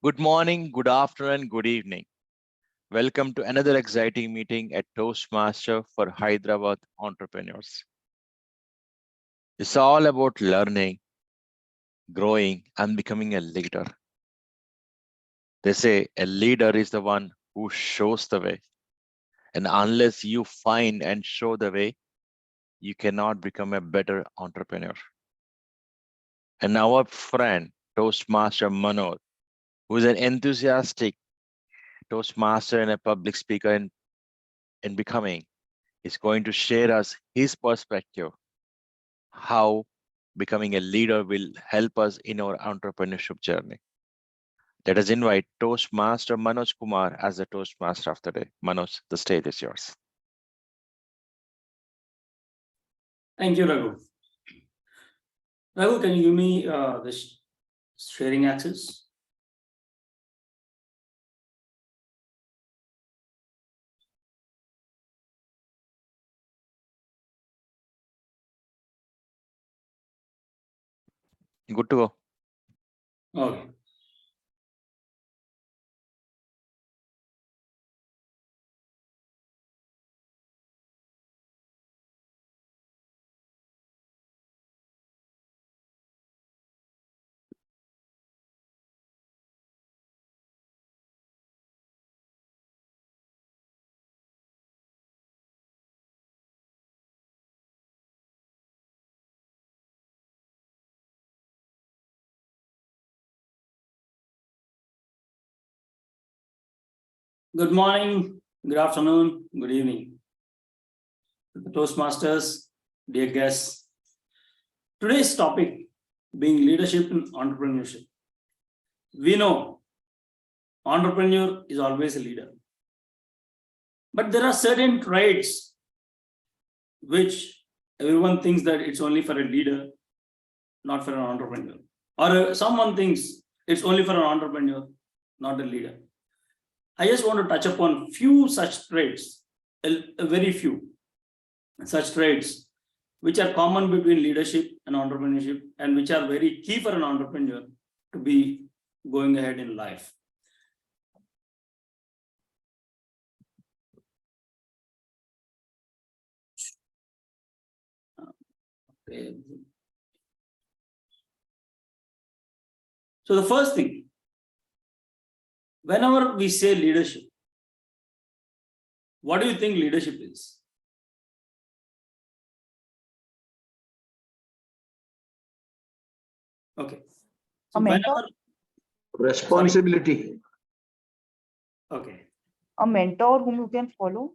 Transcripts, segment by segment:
Good morning, good afternoon, good evening. Welcome to another exciting meeting at Toastmasters for Hyderabad Entrepreneurs. It's all about learning, growing, and becoming a leader. They say a leader is the one who shows the way. And unless you find and show the way, you cannot become a better entrepreneur. And our friend, Toastmaster Manoj, who is an enthusiastic Toastmaster and a public speaker in becoming, is going to share us his perspective, how becoming a leader will help us in our entrepreneurship journey. Let us invite Toastmaster Manoj Kumar as the Toastmaster of the day. Manoj, the stage is yours. Thank you, Raghu. Raghu, can you give me this sharing access? Good to go. Okay. Good morning, good afternoon, good evening. The Toastmasters, dear guests. Today's topic being leadership in entrepreneurship. We know entrepreneur is always a leader. But there are certain traits which everyone thinks that it's only for a leader, not for an entrepreneur. Or someone thinks it's only for an entrepreneur, not a leader. I just want to touch upon few such traits, a very few such traits, which are common between leadership and entrepreneurship, and which are very key for an entrepreneur to be going ahead in life. Okay. So the first thing, whenever we say leadership, what do you think leadership is? Okay. So A mentor? whenever, Responsibility. okay, A mentor whom you can follow?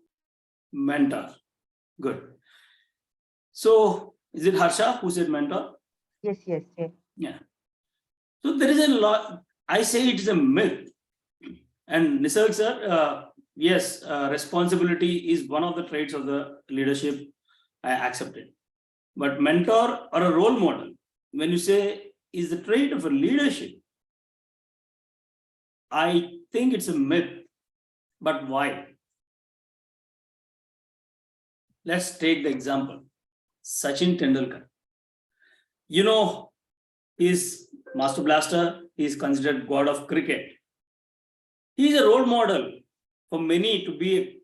mentor. Good. So is it Harsha who said mentor? Yes, yes, yes. Yeah. So there is a lot, I say it is a myth. And Nisarg sir, yes, responsibility is one of the traits of the leadership. I accept it. But mentor or a role model, when you say is the trait of a leadership, I think it's a myth. But why? Let's take the example. Sachin Tendulkar. You know, he's Master Blaster, he is considered god of cricket. He is a role model for many to be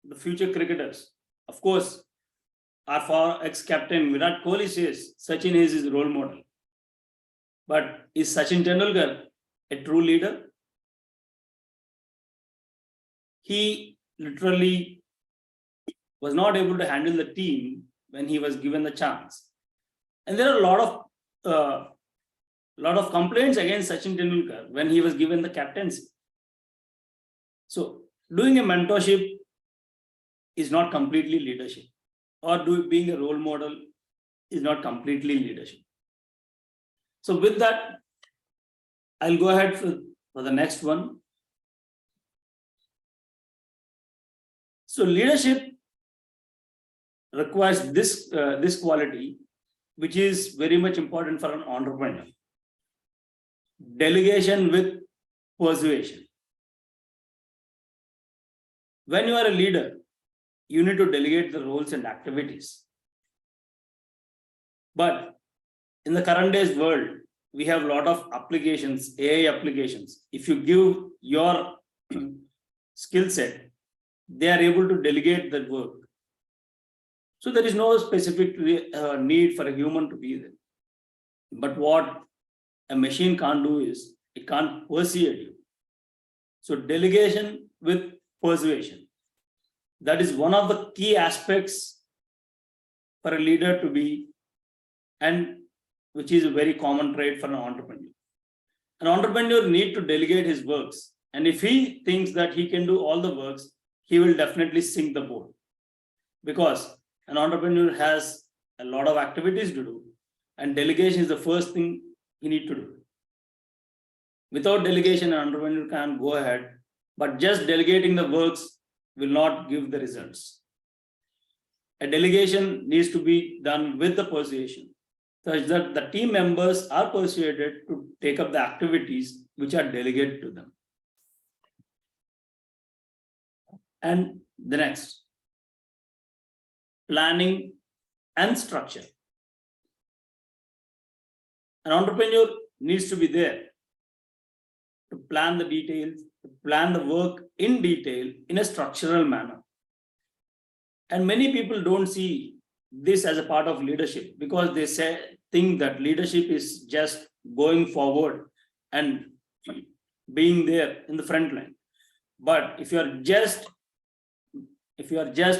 the future cricketers. Of course, our former ex-captain Virat Kohli says Sachin is his role model. But is Sachin Tendulkar a true leader? He literally was not able to handle the team when he was given the chance. And there are a lot of complaints against Sachin Tendulkar when he was given the captaincy. So doing a mentorship is not completely leadership, or being a role model is not completely leadership. So with that, I'll go ahead for the next one. So leadership requires this quality, which is very much important for an entrepreneur. Delegation with persuasion. When you are a leader, you need to delegate the roles and activities. But in the current days world, we have a lot of applications, AI applications. If you give your skill set, they are able to delegate that work. So there is no specific need for a human to be there. But what a machine can't do is it can't persuade you. So delegation with persuasion, that is one of the key aspects for a leader to be, and which is a very common trait for an entrepreneur. An entrepreneur needs to delegate his works. And if he thinks that he can do all the works, he will definitely sink the boat. Because an entrepreneur has a lot of activities to do, and delegation is the first thing he needs to do. Without delegation, an entrepreneur can go ahead, but just delegating the works will not give the results. A delegation needs to be done with the persuasion, such that the team members are persuaded to take up the activities which are delegated to them. And the next, planning and structure. An entrepreneur needs to be there to plan the details, to plan the work in detail in a structural manner. And many people don't see this as a part of leadership, because they think that leadership is just going forward and being there in the front line. But if you are just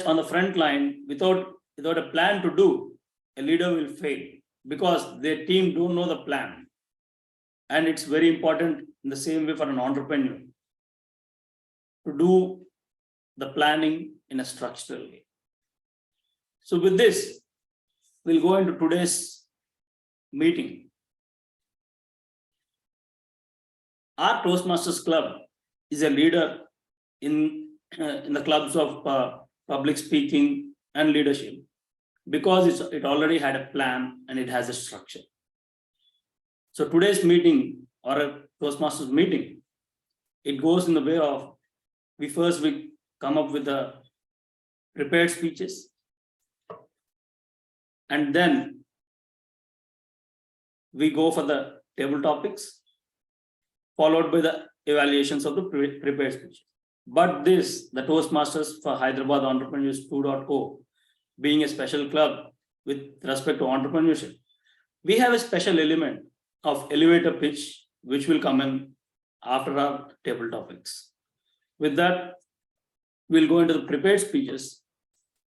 on the front line without a plan to do, a leader will fail, because their team don't know the plan. And it's very important in the same way for an entrepreneur to do the planning in a structural way. So with this, we'll go into today's meeting. Our Toastmasters Club is a leader in the clubs of public speaking and leadership, because it already had a plan and it has a structure. So today's meeting, or a Toastmasters meeting, it goes in the way of, we come up with the prepared speeches, and then we go for the table topics, followed by the evaluations of the prepared speeches. But this, the Toastmasters for Hyderabad Entrepreneurs 2.0, being a special club with respect to entrepreneurship, we have a special element of elevator pitch, which will come in after our table topics. With that, we'll go into the prepared speeches.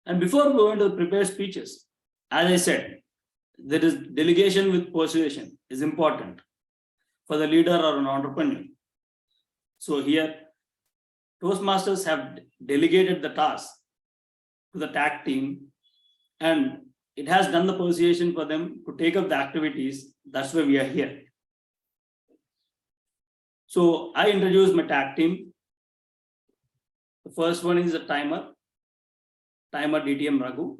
And before we go into the prepared speeches, as I said, there is delegation with persuasion is important for the leader or an entrepreneur. So here, Toastmasters have delegated the task to the tag team, and it has done the persuasion for them to take up the activities. That's why we are here. So I introduce my tag team. The first one is a timer DTM Raghu.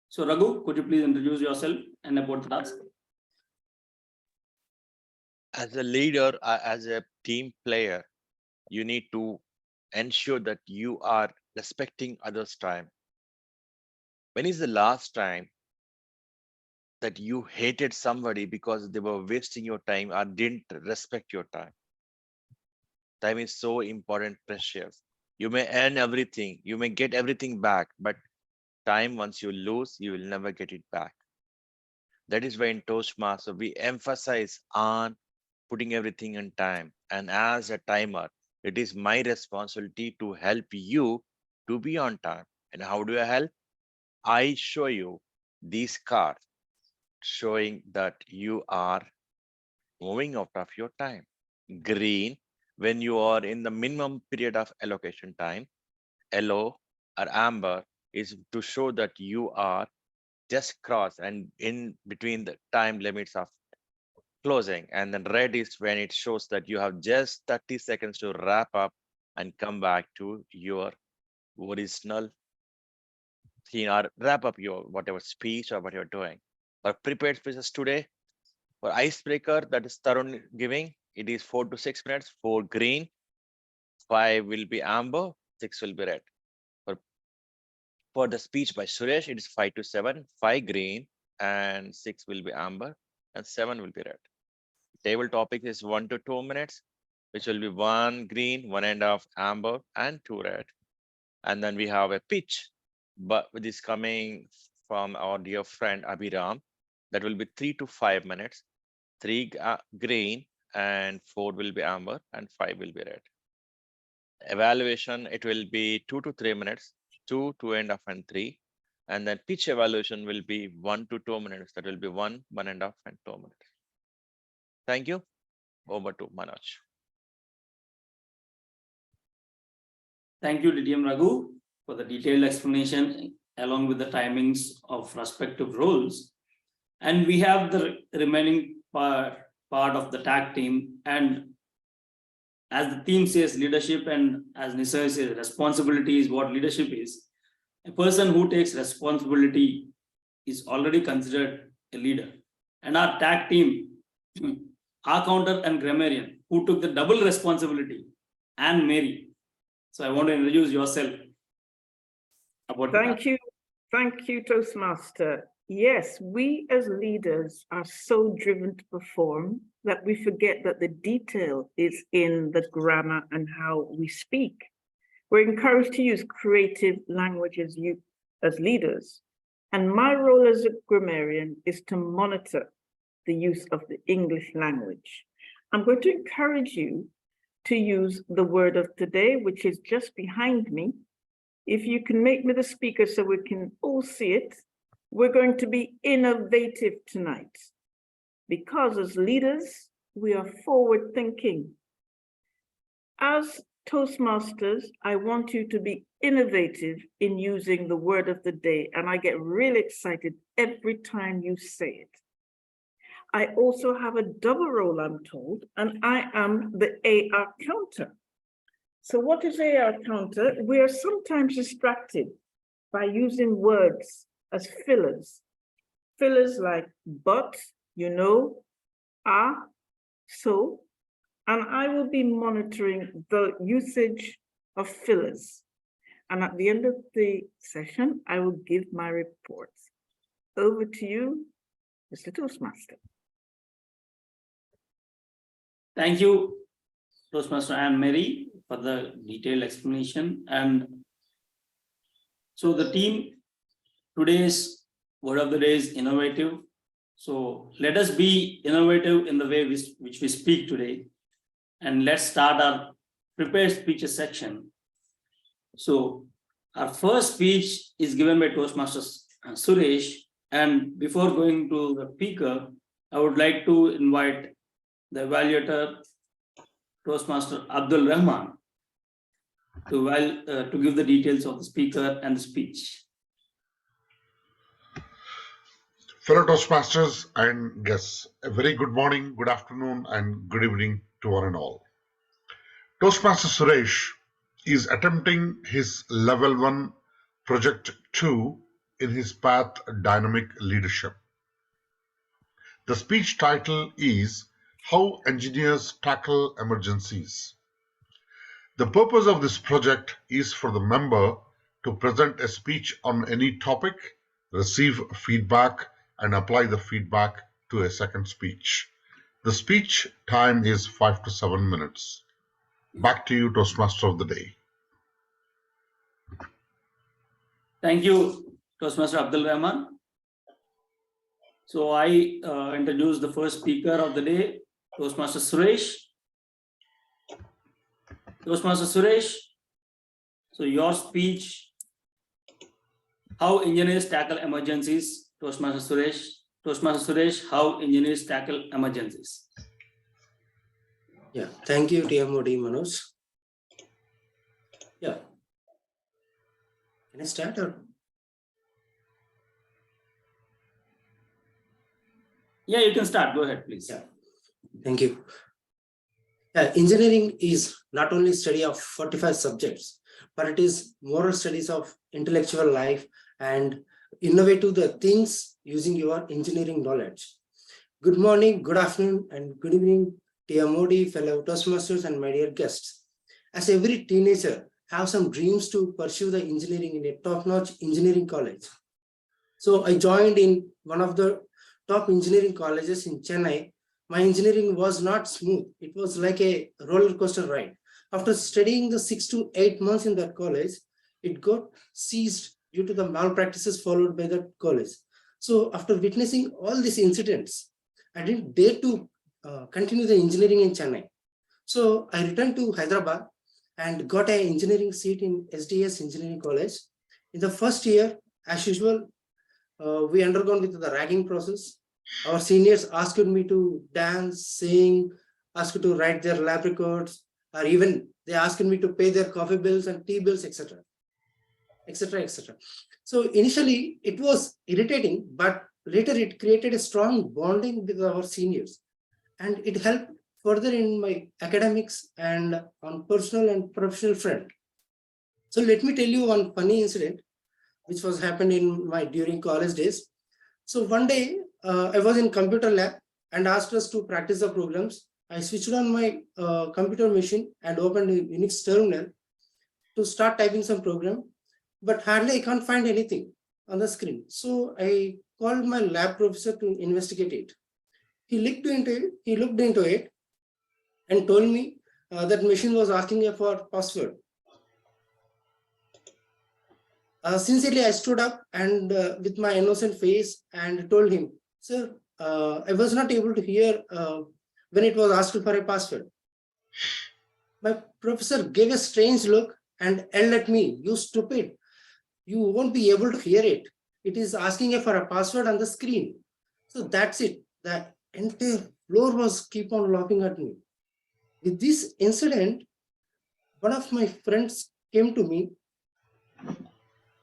So Raghu, could you please introduce yourself and about the task? As a leader, as a team player, you need to ensure that you are respecting others' time. When is the last time that you hated somebody because they were wasting your time or didn't respect your time? Time is so important, precious. You may earn everything, you may get everything back, but time, once you lose, you will never get it back. That is why in Toastmaster, we emphasize on putting everything in time. And as a timer, it is my responsibility to help you to be on time. And how do I help? I show you these cards showing that you are moving out of your time. Green, when you are in the minimum period of allocation time. Yellow or amber is to show that you are just crossed and in between the time limits of closing. And then red is when it shows that you have just 30 seconds to wrap up and come back to your original scene or wrap up your whatever speech or what you're doing. For prepared speeches today, for icebreaker, that is Tarun giving, it is 4 to 6 minutes. 4 green, 5 will be amber, 6 will be red. For the speech by Suresh, it is 5 to 7, 5 green and 6 will be amber and 7 will be red. Table topic is 1 to 2 minutes, which will be 1 green, 1.5 amber, and 2 red. And then we have a pitch, but which is coming from our dear friend Abhiram. That will be 3 to 5 minutes, 3 green, and 4 will be amber, and 5 will be red. Evaluation, it will be 2 to 3 minutes, 2, 2.5, and 3. And then pitch evaluation will be 1 to 2 minutes. That will be 1, 1.5, and 2 minutes. Thank you. Over to Manoj. Thank you, DTM Raghu, for the detailed explanation along with the timings of respective roles. And we have the remaining part of the tag team. And as the theme says, leadership, and as Nisar says, responsibility is what leadership is. A person who takes responsibility is already considered a leader. And our tag team, accountant and grammarian, who took the double responsibility, and Mary. So I want to introduce yourself. Thank you, Toastmaster. Yes, we as leaders are so driven to perform that we forget that the detail is in the grammar and how we speak. We're encouraged to use creative languages as leaders. And my role as a grammarian is to monitor the use of the English language. I'm going to encourage you to use the word of today, which is just behind me. If you can make me the speaker so we can all see it, we're going to be innovative tonight. Because as leaders, we are forward thinking. As Toastmasters, I want you to be innovative in using the word of the day, and I get really excited every time you say it. I also have a double role, I'm told, and I am the AR counter. So what is AR counter? We are sometimes distracted by using words as fillers. Fillers like but, you know, so, and I will be monitoring the usage of fillers. And at the end of the session, I will give my report. Over to you, Mr. Toastmaster. Thank you, Toastmaster Anne Mary, for the detailed explanation. And so the team, today's word of the day is innovative. So let us be innovative in the way which we speak today. And let's start our prepared speeches section. So our first speech is given by Toastmaster Suresh. And before going to the speaker, I would like to invite the evaluator, Toastmaster Abdul Rahman, to give the details of the speaker and the speech. Fellow Toastmasters and guests, a very good morning, good afternoon, and good evening to one and all. Toastmaster Suresh is attempting his Level 1 Project 2 in his path Dynamic Leadership. The speech title is How Engineers Tackle Emergencies. The purpose of this project is for the member to present a speech on any topic, receive feedback, and apply the feedback to a second speech. The speech time is 5 to 7 minutes. Back to you, Toastmaster of the day. Thank you, Toastmaster Abdul Rahman. So I introduce the first speaker of the day, Toastmaster Suresh. Toastmaster Suresh, so your speech, how engineers tackle emergencies. Toastmaster Suresh, how engineers tackle emergencies. Yeah, thank you, TMoD, Manoj. Yeah. Can I start or? Yeah, you can start. Go ahead, please. Yeah. Thank you. Engineering is not only study of 45 subjects, but it is moral studies of intellectual life and innovative the things using your engineering knowledge. Good morning, good afternoon, and good evening, TMoD, fellow Toastmasters, and my dear guests. As every teenager have some dreams to pursue the engineering in a top-notch engineering college. So I joined in one of the top engineering colleges in Chennai my engineering was not smooth. It was like a roller coaster ride. After studying the 6 to 8 months in that college, it got ceased due to the malpractices followed by that college. So after witnessing all these incidents, I didn't dare to continue the engineering in Chennai. So I returned to Hyderabad and got an engineering seat in SDS Engineering College. In the first year, as usual, we undergone with the ragging process. Our seniors asked me to dance, sing, asked to write their lab records, or even they asked me to pay their coffee bills and tea bills, etc., etc., etc. So initially it was irritating, but later it created a strong bonding with our seniors, and it helped further in my academics and on personal and professional front. So let me tell you one funny incident which was happened in my during college days. So one day I was in computer lab and asked us to practice the programs. I switched on my computer machine and opened a Unix terminal to start typing some program, but hardly I can't find anything on the screen. So I called my lab professor to investigate it. He looked into it and told me that machine was asking for password. Sincerely, I stood up and with my innocent face and told him, sir, I was not able to hear when it was asked for a password. My professor gave a strange look and yelled at me, you stupid, you won't be able to hear it. It is asking for a password on the screen. So that's it. The entire floor was keep on laughing at me. With this incident, one of my friends came to me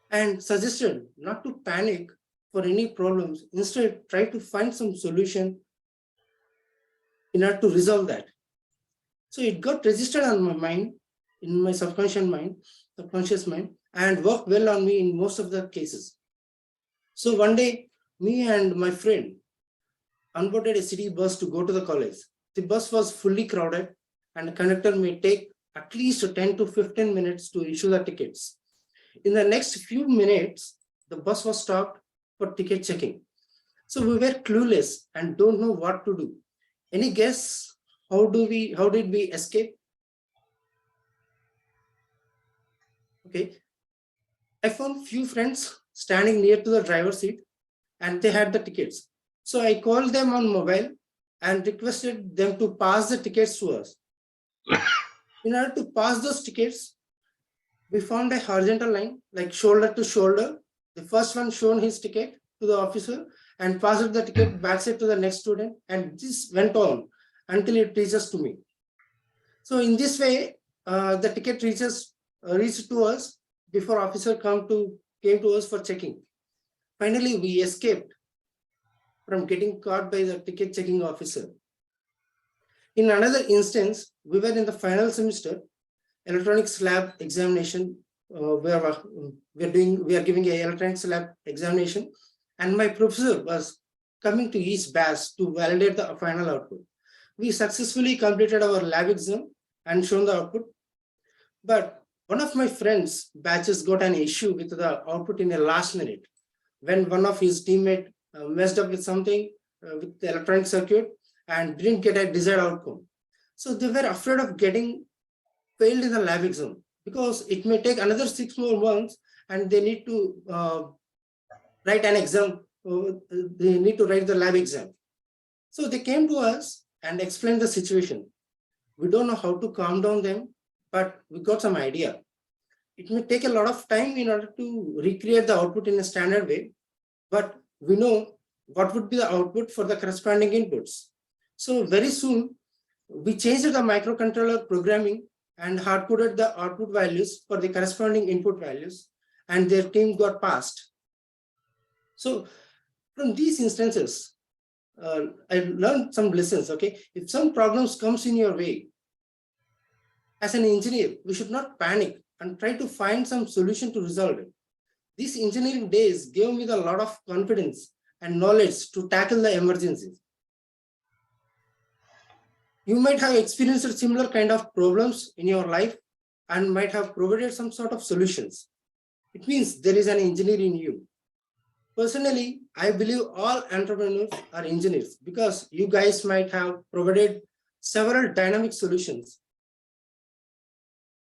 and suggested not to panic for any problems. Instead, try to find some solution in order to resolve that. So it got registered on my mind, in my subconscious mind, and worked well on me in most of the cases. So one day, me and my friend onboarded a city bus to go to the college. The bus was fully crowded and the conductor may take at least 10 to 15 minutes to issue the tickets. In the next few minutes, the bus was stopped for ticket checking. So we were clueless and don't know what to do. Any guess how did we escape? Okay, I found few friends standing near to the driver's seat and they had the tickets. So I called them on mobile and requested them to pass the tickets to us. In order to pass those tickets, we found a horizontal line, like shoulder to shoulder. The first one shown his ticket to the officer and passed the ticket backside to the next student. And this went on until it reaches to me. So in this way, the ticket reached to us before officer came to us for checking. Finally, we escaped from getting caught by the ticket checking officer. In another instance, we were in the final semester, electronics lab examination. We are giving an electronics lab examination, and my professor was coming to each batch to validate the final output. We successfully completed our lab exam and shown the output, but one of my friends' batches got an issue with the output in the last minute when one of his teammates messed up with something with the electronic circuit and didn't get a desired outcome. So they were afraid of getting failed in the lab exam because it may take another 6 more months and they need to write an exam. They need to write the lab exam. So they came to us and explained the situation. We don't know how to calm down them, but we got some idea. It may take a lot of time in order to recreate the output in a standard way, but we know what would be the output for the corresponding inputs. So very soon, we changed the microcontroller programming and hard-coded the output values for the corresponding input values, and their team got passed. So from these instances, I learned some lessons, okay? If some problems comes in your way, as an engineer, we should not panic and try to find some solution to resolve it. These engineering days gave me a lot of confidence and knowledge to tackle the emergencies. You might have experienced similar kind of problems in your life and might have provided some sort of solutions. It means there is an engineer in you. Personally, I believe all entrepreneurs are engineers because you guys might have provided several dynamic solutions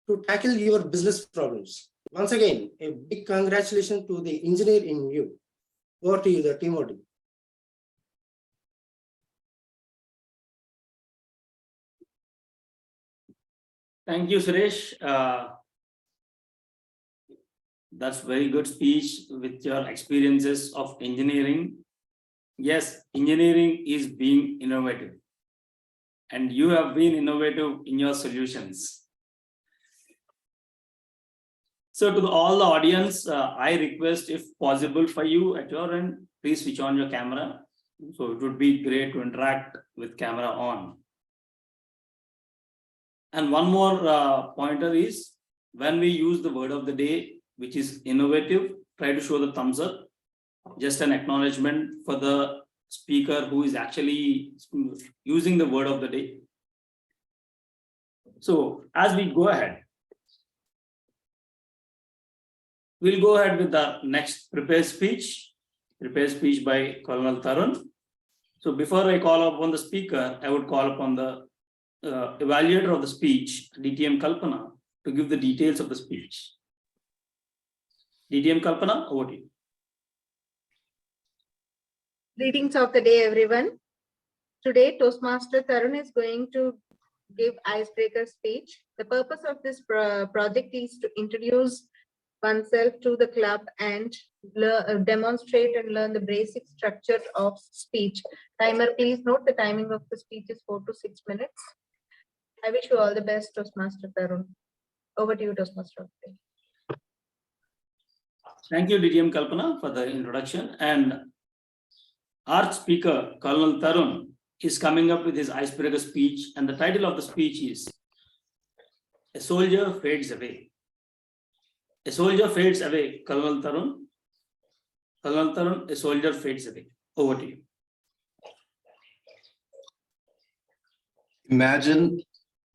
to tackle your business problems. Once again, a big congratulations to the engineer in you. Over to you, the TMoD. Thank you, Suresh. That's very good speech with your experiences of engineering. Yes, engineering is being innovative, and you have been innovative in your solutions. So to all the audience, I request, if possible for you at your end, please switch on your camera. So it would be great to interact with camera on. And one more pointer is, when we use the word of the day, which is innovative, try to show the thumbs up. Just an acknowledgement for the speaker who is actually using the word of the day. So as we go ahead, we'll go ahead with the next prepared speech by Colonel Tarun. So before I call upon the speaker, I would call upon the evaluator of the speech, DTM Kalpana, to give the details of the speech. DTM Kalpana, over to you. Greetings of the day, everyone. Today, Toastmaster Tarun is going to give icebreaker speech. The purpose of this project is to introduce oneself to the club and demonstrate and learn the basic structure of speech. Timer, please note the timing of the speech is 4 to 6 minutes. I wish you all the best, Toastmaster Tarun. Over to you, Toastmaster. Thank you, DTM Kalpana, for the introduction. And our speaker, Colonel Tarun, is coming up with his icebreaker speech, and the title of the speech is "A Soldier Fades Away." A soldier fades away, Colonel Tarun. Colonel Tarun, a soldier fades away. Over to you. Imagine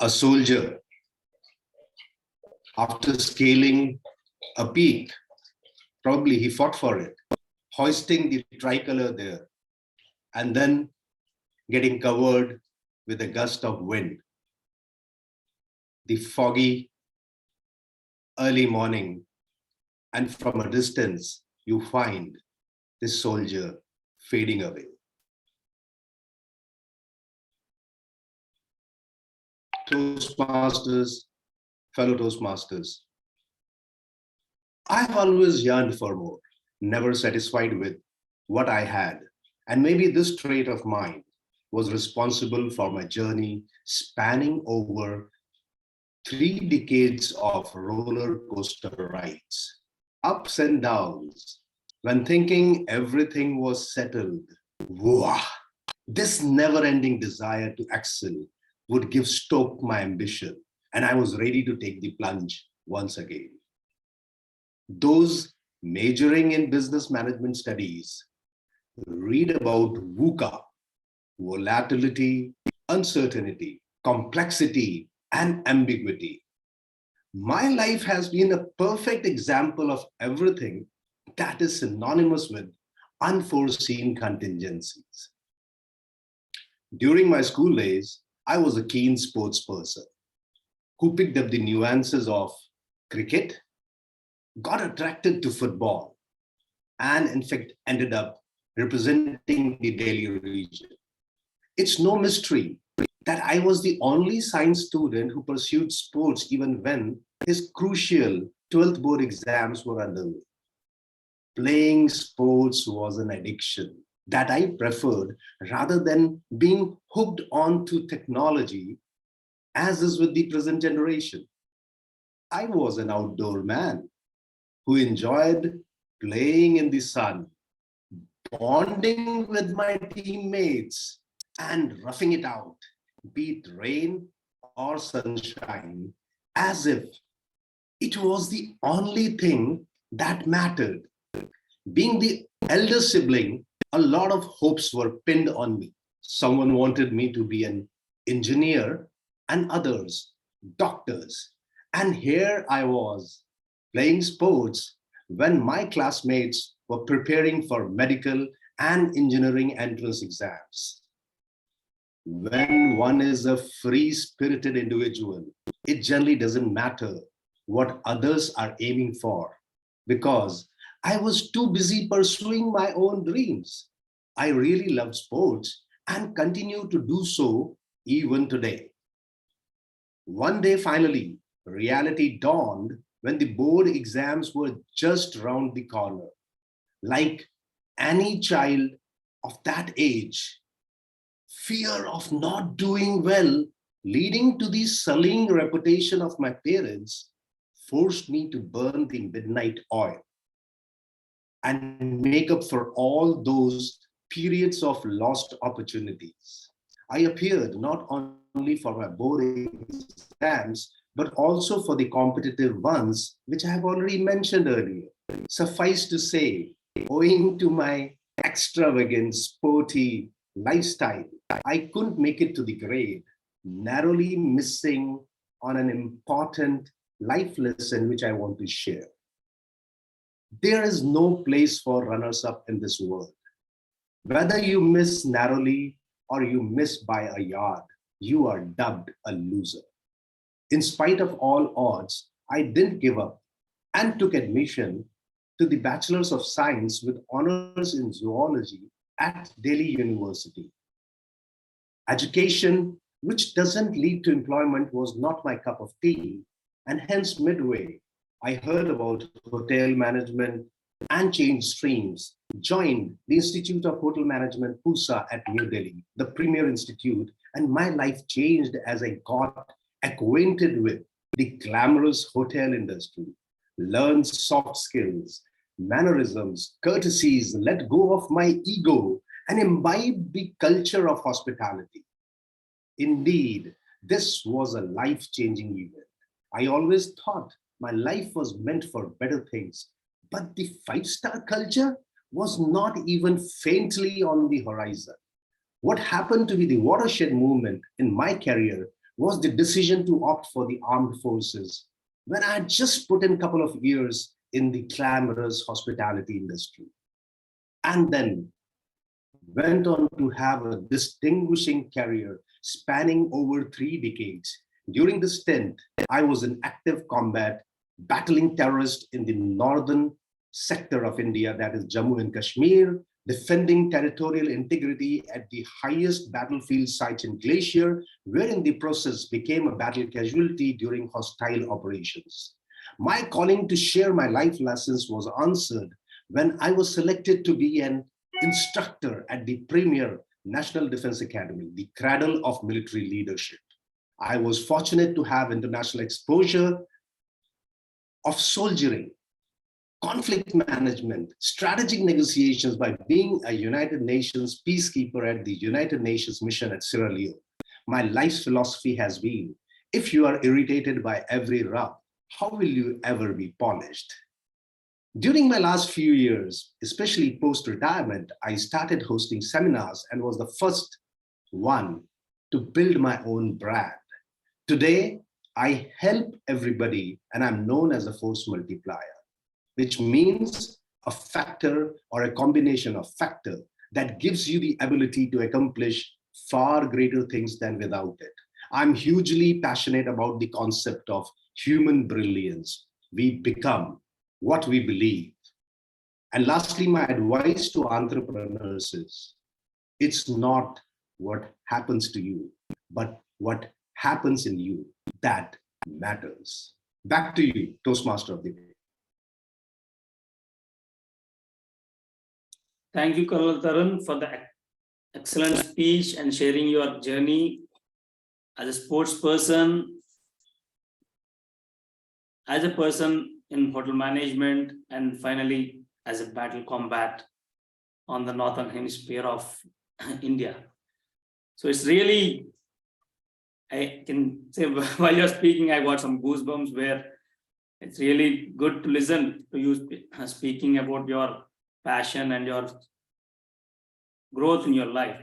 a soldier after scaling a peak, probably he fought for it, hoisting the tricolor there, and then getting covered with a gust of wind. The foggy early morning, and from a distance, you find this soldier fading away. Toastmasters, fellow Toastmasters, I've always yearned for more, never satisfied with what I had. And maybe this trait of mine was responsible for my journey spanning over 3 decades of roller coaster rides, ups and downs. When thinking everything was settled, whoa, this never-ending desire to excel would give stoke my ambition, and I was ready to take the plunge once again. Those majoring in business management studies read about VUCA, volatility, uncertainty, complexity, and ambiguity. My life has been a perfect example of everything that is synonymous with unforeseen contingencies. During my school days, I was a keen sports person who picked up the nuances of cricket, got attracted to football, and in fact ended up representing the Delhi region. It's no mystery that I was the only science student who pursued sports even when his crucial 12th board exams were underway. Playing sports was an addiction that I preferred rather than being hooked onto technology, as is with the present generation. I was an outdoor man who enjoyed playing in the sun, bonding with my teammates, and roughing it out, be it rain or sunshine, as if it was the only thing that mattered. Being the elder sibling, a lot of hopes were pinned on me. Someone wanted me to be an engineer and others, doctors. And here I was, playing sports when my classmates were preparing for medical and engineering entrance exams. When one is a free-spirited individual, it generally doesn't matter what others are aiming for, because I was too busy pursuing my own dreams. I really loved sports and continue to do so even today. One day, finally, reality dawned when the board exams were just round the corner. Like any child of that age, fear of not doing well, leading to the sullying reputation of my parents, forced me to burn the midnight oil and make up for all those periods of lost opportunities. I appeared not only for my board exams, but also for the competitive ones, which I have already mentioned earlier. Suffice to say, owing to my extravagant, sporty lifestyle, I couldn't make it to the grade, narrowly missing on an important life lesson which I want to share. There is no place for runners-up in this world. Whether you miss narrowly or you miss by a yard, you are dubbed a loser. In spite of all odds, I didn't give up and took admission to the Bachelor's of Science with honors in zoology at Delhi University. Education, which doesn't lead to employment, was not my cup of tea, and hence midway, I heard about hotel management and changed streams, joined the Institute of Hotel Management, PUSA at New Delhi, the premier institute, and my life changed as I got acquainted with the glamorous hotel industry, learned soft skills, mannerisms, courtesies, let go of my ego, and imbibe the culture of hospitality. Indeed, this was a life-changing event. I always thought my life was meant for better things, but the five-star culture was not even faintly on the horizon. What happened to be the watershed movement in my career was the decision to opt for the armed forces when I had just put in a couple of years in the glamorous hospitality industry, and then went on to have a distinguishing career spanning over 3 decades. During this stint, I was in active combat, battling terrorists in the northern sector of India, that is Jammu and Kashmir, defending territorial integrity at the highest battlefield site in Glacier, where in the process became a battle casualty during hostile operations. My calling to share my life lessons was answered when I was selected to be an instructor at the premier National Defense Academy, the cradle of military leadership. I was fortunate to have international exposure of soldiering, conflict management, strategic negotiations by being a United Nations peacekeeper at the United Nations mission at Sierra Leone. My life's philosophy has been, if you are irritated by every rub, how will you ever be polished? During my last few years, especially post-retirement, I started hosting seminars and was the first one to build my own brand. Today, I help everybody and I'm known as a force multiplier, which means a factor or a combination of factor that gives you the ability to accomplish far greater things than without it. I'm hugely passionate about the concept of human brilliance. We become what we believe. And lastly, my advice to entrepreneurs is, it's not what happens to you, but what happens in you that matters. Back to you, Toastmaster of the Day. Thank you, Colonel Tarun, for the excellent speech and sharing your journey as a sports person, as a person in hotel management, and finally as a battle combat on the northern hemisphere of India. So it's really, I can say while you're speaking, I got some goosebumps where it's really good to listen to you speaking about your passion and your growth in your life.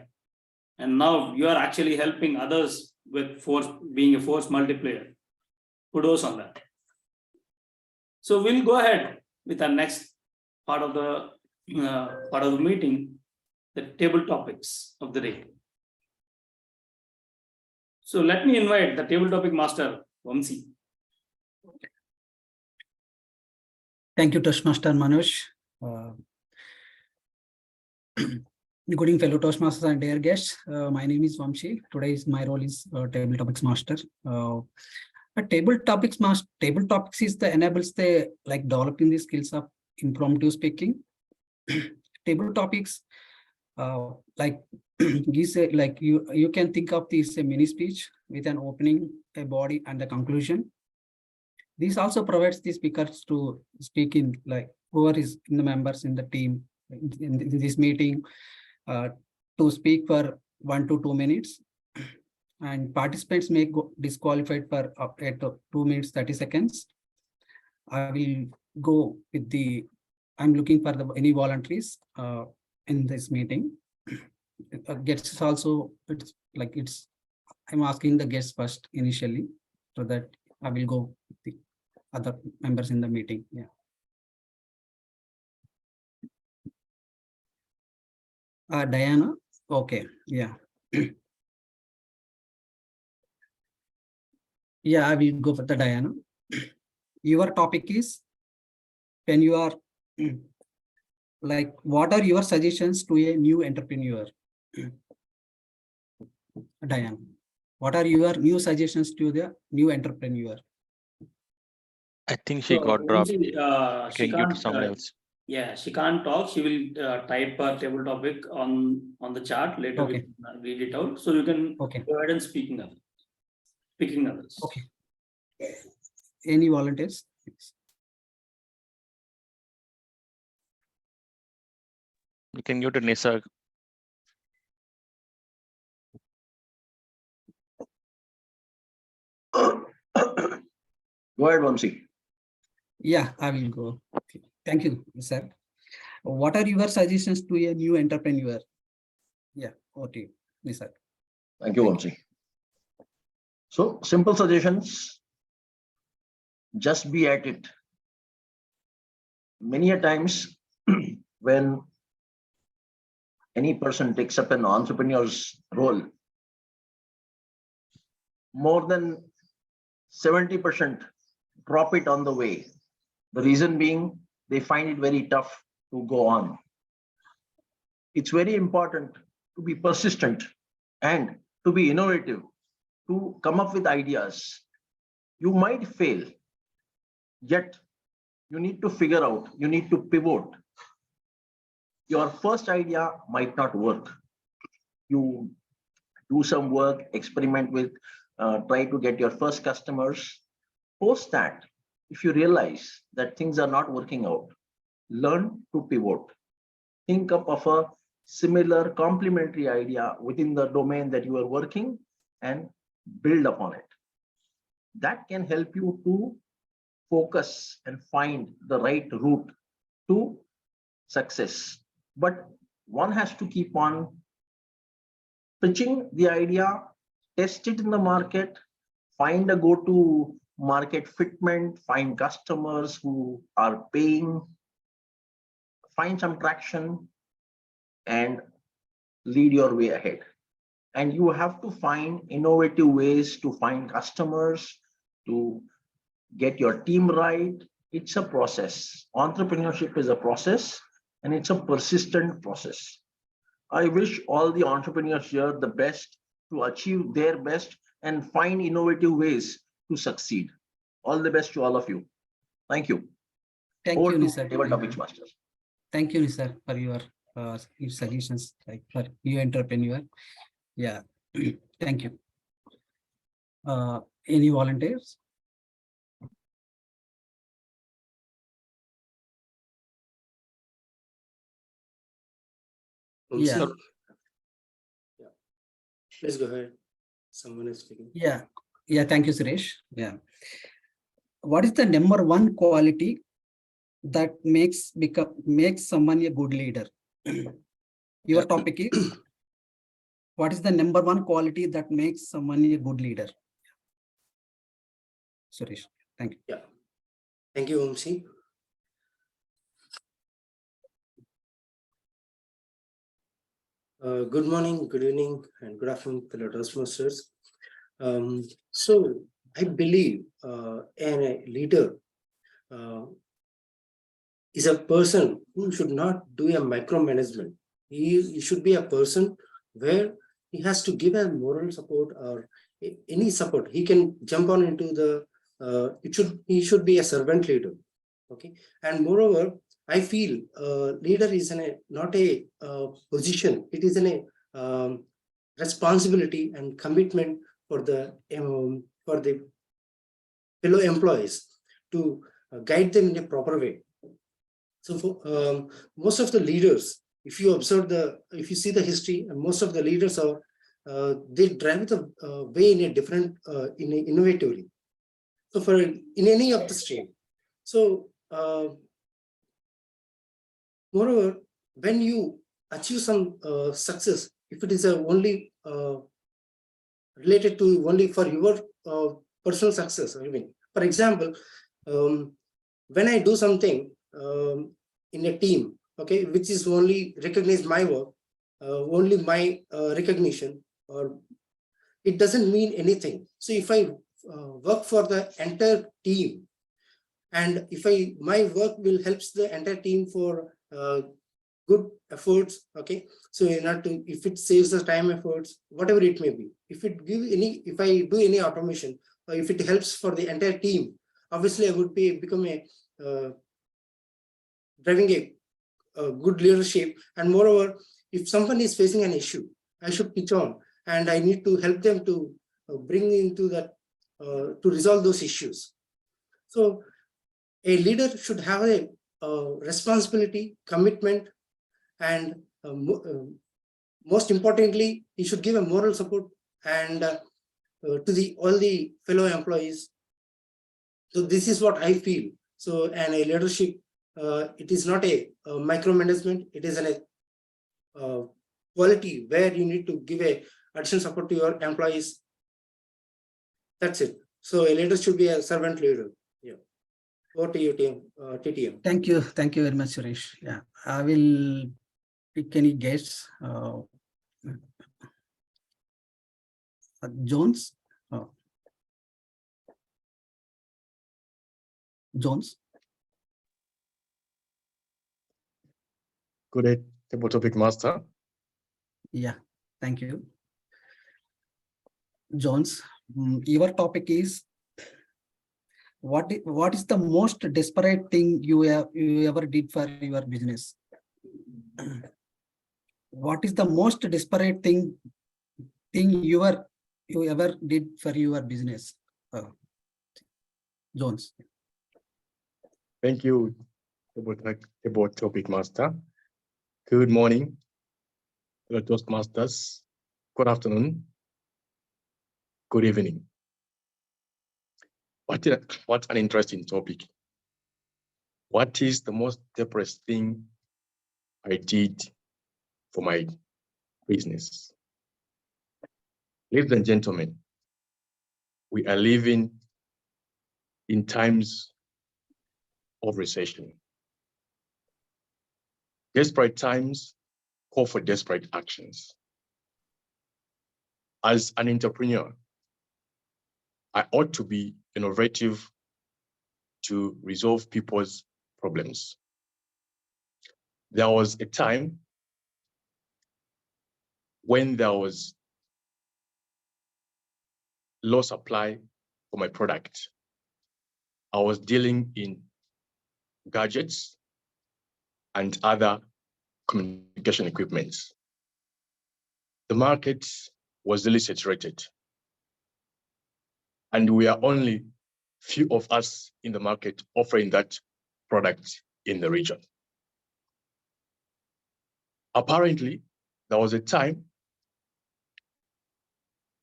And now you are actually helping others with being a force multiplier. Kudos on that. So we'll go ahead with our next part of the meeting, the table topics of the day. So let me invite the table topic master, Vamsi. Thank you, Toastmaster Manoj. Good evening, fellow Toastmasters and dear guests. My name is Vamshi. My role is Table Topics Master. Table Topics is the enables the developing the skills of impromptu speaking. Table topics you can think of this a mini speech with an opening, a body, and a conclusion. This also provides the speakers to speak in whoever is in the members in the team in this meeting to speak for 1 to 2 minutes, and participants may go disqualified for up at 2 minutes 30 seconds. I will go with I'm looking for any voluntaries in this meeting. Guests also, I'm asking the guests first initially, so that I will go with the other members in the meeting. Yeah. Diana. Okay. Yeah. Yeah, I will go for the Diana. Your topic is, when you are what are your suggestions to a new entrepreneur? Diana, what are your new suggestions to the new entrepreneur? I think she got dropped. Vamsi, she Can give to can't. someone else. Yeah, she can't talk. She will type a table topic on the chart later. Okay. We'll read it out, so you can Okay. go ahead and speaking others. Okay. Any volunteers? You can give to Nisa. Go ahead, Vamsi. Yeah, I will go. Okay. Thank you, sir. What are your suggestions to a new entrepreneur? Yeah, okay, Nisa. Thank you, Vamsi. So, simple suggestions. Just be at it. Many a times when any person takes up an entrepreneur's role, more than 70% drop it on the way. The reason being, they find it very tough to go on. It's very important to be persistent and to be innovative, to come up with ideas. You might fail, yet you need to figure out, you need to pivot. Your first idea might not work. You do some work, experiment with, try to get your first customers. Post that, if you realize that things are not working out, learn to pivot. Think up of a similar complementary idea within the domain that you are working and build upon it. That can help you to focus and find the right route to success. But one has to keep on pitching the idea, test it in the market, find a go-to market fitment, find customers who are paying, find some traction, and lead your way ahead. And you have to find innovative ways to find customers, to get your team right. It's a process. Entrepreneurship is a process, and it's a persistent process. I wish all the entrepreneurs here the best to achieve their best and find innovative ways to succeed. All the best to all of you. Thank you. Thank Over you, to Nisa. Table Topics Master. Thank you, Nisa, for your suggestions, for new entrepreneur. Yeah, thank you. Any volunteers? Yeah. Yeah. Please go ahead. Someone is speaking. Yeah. Yeah. Thank you, Suresh. Yeah. What is the number one quality that makes someone a good leader? Your topic is, what is the number one quality that makes someone a good leader? Suresh, thank you. Yeah. Thank you, Vamsi. Good morning, good evening, and good afternoon, fellow Toastmasters. So I believe a leader is a person who should not do a micromanagement. He should be a person where he has to give a moral support or any support. He can jump on into the. He should be a servant leader. Okay, and moreover, I feel leader is not a position. It is responsibility and commitment for the fellow employees to guide them in a proper way. So for most of the leaders, if you see the history, most of the leaders are they drive the way in a different innovatively. So for in any of the stream. So moreover, when you achieve some success, if it is only related to only for your personal success, I mean, for example, when I do something in a team, okay, which is only recognize my work, only my recognition, or it doesn't mean anything. So if I work for the entire team, and if my work will helps the entire team for good efforts, okay, so if it saves the time efforts, whatever it may be, if I do any automation, or if it helps for the entire team, obviously I would become a driving a good leadership. And moreover, if someone is facing an issue, I should pitch on, and I need to help them to bring into that to resolve those issues. So a leader should have a responsibility, commitment, and most importantly, he should give a moral support and to all the fellow employees. So this is what I feel. So, and a leadership, it is not a micromanagement. It is a quality where you need to give a additional support to your employees. That's it. So a leader should be a servant leader. Yeah. Over to you, team, TTM. Thank you very much, Suresh. Yeah, I will pick any guests. Jones. Jones. Good day, table topic master. Yeah, thank you. Jones, your topic is what is the most desperate thing you ever did for your business? What is the most desperate thing you ever did for your business? Jones. Thank you, table topic master. Good morning, Toastmasters. Good afternoon. Good evening. What an interesting topic. What is the most desperate thing I did for my business? Ladies and gentlemen, we are living in times of recession. Desperate times call for desperate actions. As an entrepreneur, I ought to be innovative to resolve people's problems. There was a time when there was low supply for my product. I was dealing in gadgets and other communication equipment. The market was really saturated, and we are only few of us in the market offering that product in the region. Apparently, there was a time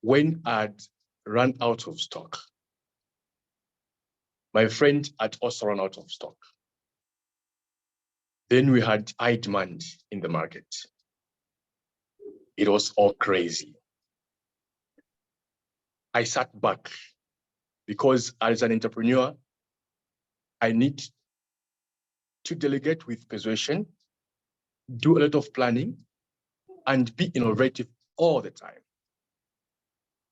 when I'd run out of stock. My friend had also run out of stock. Then we had high demand in the market. It was all crazy. I sat back because as an entrepreneur, I need to delegate with persuasion, do a lot of planning, and be innovative all the time.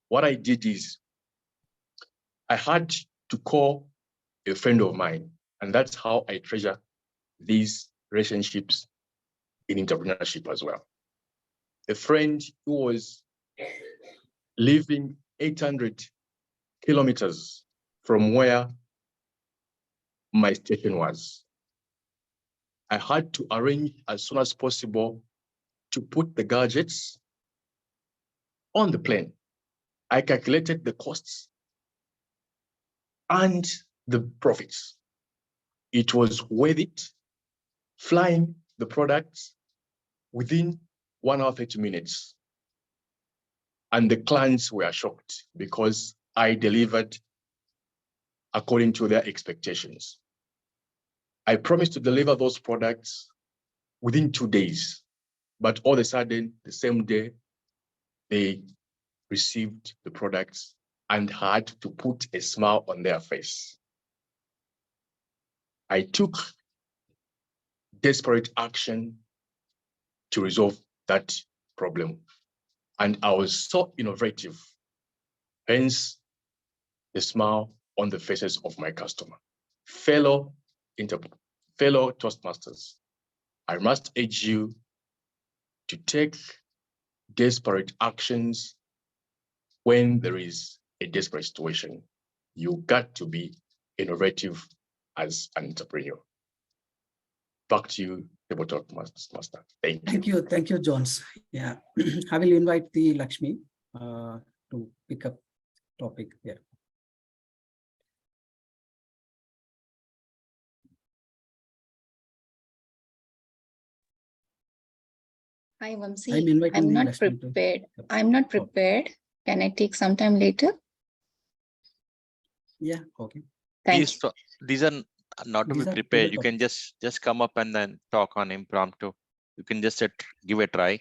What I did is I had to call a friend of mine, and that's how I treasure these relationships in entrepreneurship as well. A friend who was living 800 kilometers from where my station was. I had to arrange as soon as possible to put the gadgets on the plane. I calculated the costs and the profits. It was worth it flying the products within 1 hour, 30 minutes. And the clients were shocked because I delivered according to their expectations. I promised to deliver those products within 2 days, but all of a sudden, the same day, they received the products and had to put a smile on their face. I took desperate action to resolve that problem. And I was so innovative, hence the smile on the faces of my customer. Fellow Toastmasters, I must urge you to take desperate actions when there is a desperate situation. You got to be innovative as an entrepreneur. Back to you, the Toastmaster. Thank you. Thank you, Jones. Yeah, I will invite the Lakshmi to pick up topic here. Hi, Vamsi. I'm inviting I'm the not Lakshmi to- prepared. I'm not prepared. Can I take some time later? Yeah, okay. Thanks. These are not to These be are prepared. favorite You can just come up and then talk on impromptu. You can just give a try,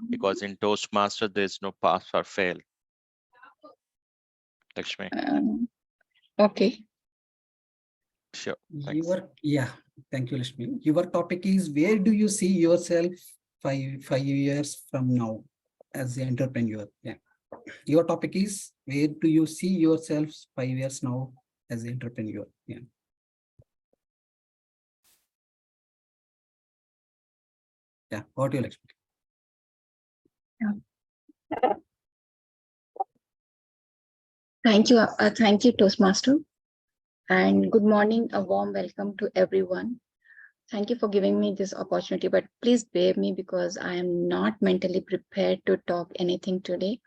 because in Toastmaster there is no pass or fail. Lakshmi. Okay. Sure. Thanks. Thank you, Lakshmi. Your topic is, where do you see yourself five years from now as an entrepreneur? Yeah. Your topic is, where do you see yourself 5 years now as an entrepreneur? Yeah. Yeah. What do you expect? Thank you, Toastmaster. And good morning, a warm welcome to everyone. Thank you for giving me this opportunity, but please bear me because I am not mentally prepared to talk anything today.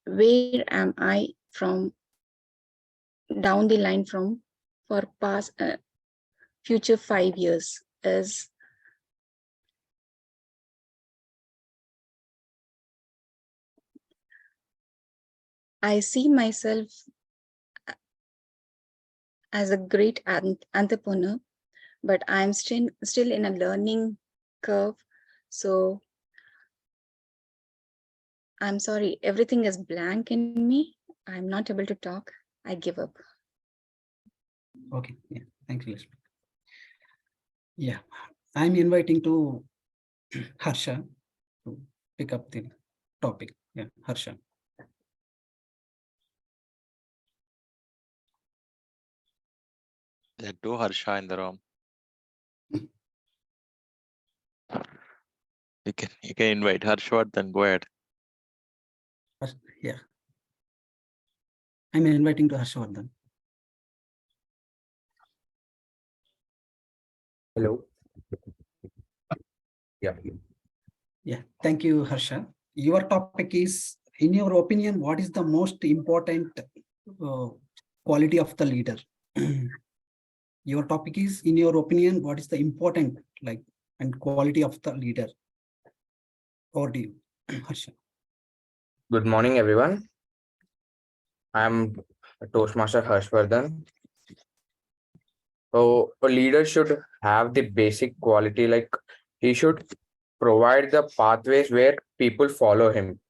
Where am I from down the line from for past future 5 years is I see myself as a great entrepreneur, but I'm still in a learning curve. So I'm sorry, everything is blank in me. I'm not able to talk. I give up. Okay. Yeah. Thank you, Lakshmi. Yeah. I'm inviting to Harsha to pick up the topic. Yeah, Harsha. There are two Harsha in the room. You can invite Harshvardhan, go ahead. Yeah. I'm inviting to Harshvardhan. Hello. Yeah. Yeah. Thank you, Harsha. Your topic is, in your opinion, what is the most important quality of the leader? Your topic is, in your opinion, what is the important and quality of the leader? Over to you, Harsha. Good morning, everyone. I'm Toastmaster Harshvardhan. So a leader should have the basic quality, like he should provide the pathways where people follow him.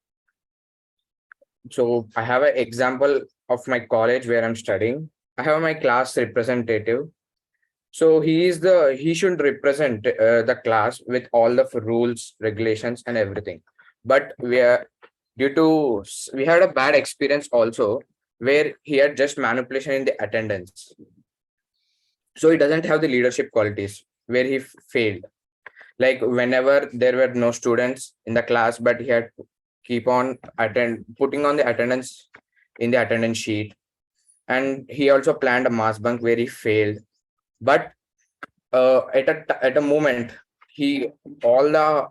So I have an example of my college where I'm studying. I have my class representative. So he should represent the class with all the rules, regulations, and everything. But we had a bad experience also where he had just manipulation in the attendance. So he doesn't have the leadership qualities where he failed. Like whenever there were no students in the class, but he had to keep on putting on the attendance in the attendance sheet. And he also planned a mass bunk where he failed. But at a moment, all the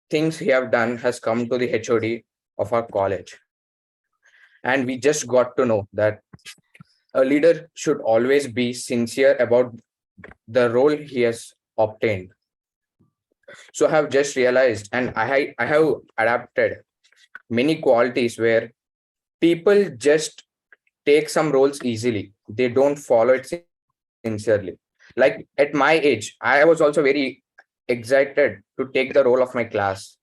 things he have done has come to the HOD of our college. And we just got to know that a leader should always be sincere about the role he has obtained. So I have just realized, and I have adapted many qualities where people just take some roles easily. They don't follow it sincerely. Like at my age, I was also very excited to take the role of my class.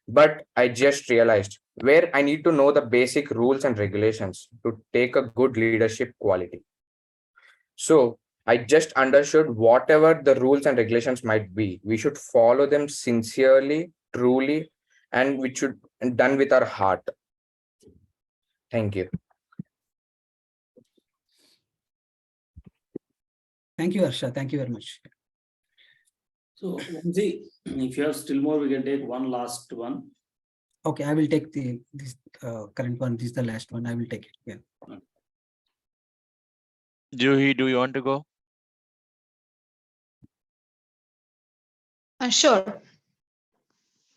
But I just realized where I need to know the basic rules and regulations to take a good leadership quality. So I just understood whatever the rules and regulations might be, we should follow them sincerely, truly, and we should done with our heart. Thank you. Thank you, Harsha. Thank you very much. So, Vamsi, if you have still more, we can take one last one. Okay, I will take this current one. This is the last one. I will take it. Yeah. Juhi, do you want to go? Sure.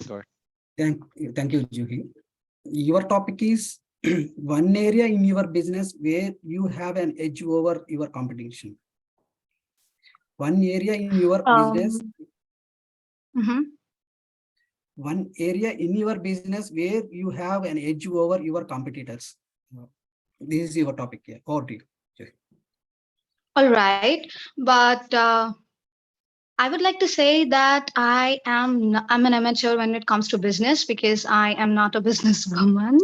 Go ahead. Thank you, Juhi. Your topic is one area in your business where you have an edge over your competition. One area in your business. One area in your business where you have an edge over your competitors. This is your topic here. Over to you. All right, but I would like to say that I'm an amateur when it comes to business because I am not a businesswoman,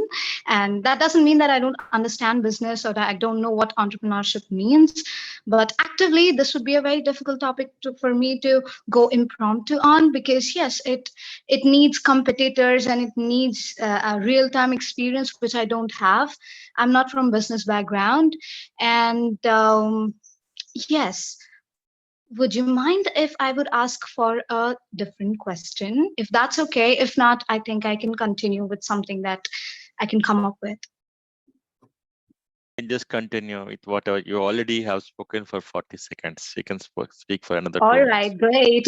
and that doesn't mean that I don't understand business or that I don't know what entrepreneurship means. But actively, this would be a very difficult topic for me to go impromptu on because yes, it needs competitors and it needs a real-time experience which I don't have. I'm not from business background, and yes. Would you mind if I would ask for a different question? If that's okay. If not, I think I can continue with something that I can come up with. And just continue with whatever you already have spoken for 40 seconds. You can speak for another 2 All minutes. right, great.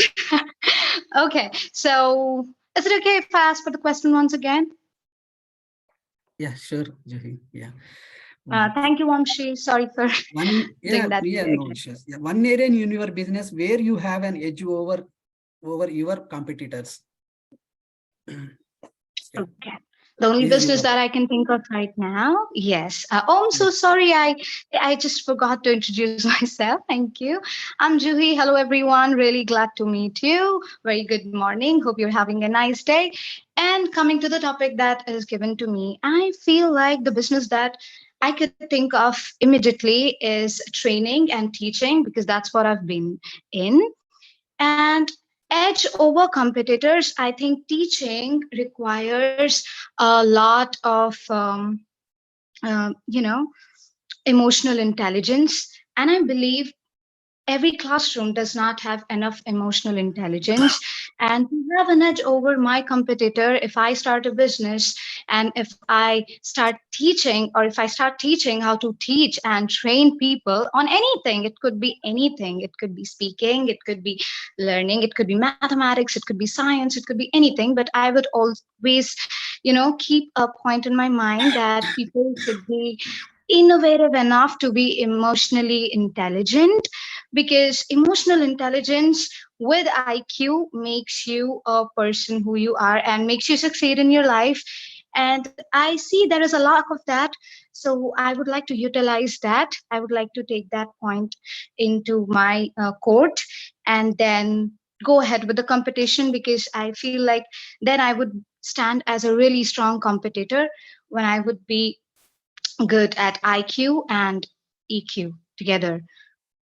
Okay, so is it okay if I ask for the question once again? Yeah, sure, Juhi. Yeah. Thank you, Vamshi. Sorry for doing that. No issues. Yeah, one area in your business where you have an edge over your competitors. Okay. The only business that I can think of right now, yes. I'm so sorry. I just forgot to introduce myself. Thank you. I'm Juhi. Hello, everyone. Really glad to meet you. Very good morning. Hope you're having a nice day. And coming to the topic that is given to me, I feel like the business that I could think of immediately is training and teaching because that's what I've been in. And edge over competitors, I think teaching requires a lot of, emotional intelligence. And I believe every classroom does not have enough emotional intelligence. And to have an edge over my competitor, if I start a business and if I start teaching, or if I start teaching how to teach and train people on anything, it could be anything. It could be speaking, it could be learning, it could be mathematics, it could be science, it could be anything. But I would always, keep a point in my mind that people should be innovative enough to be emotionally intelligent, because emotional intelligence with IQ makes you a person who you are and makes you succeed in your life. And I see there is a lack of that. So I would like to utilize that. I would like to take that point into my court and then go ahead with the competition, because I feel like then I would stand as a really strong competitor when I would be good at IQ and EQ together.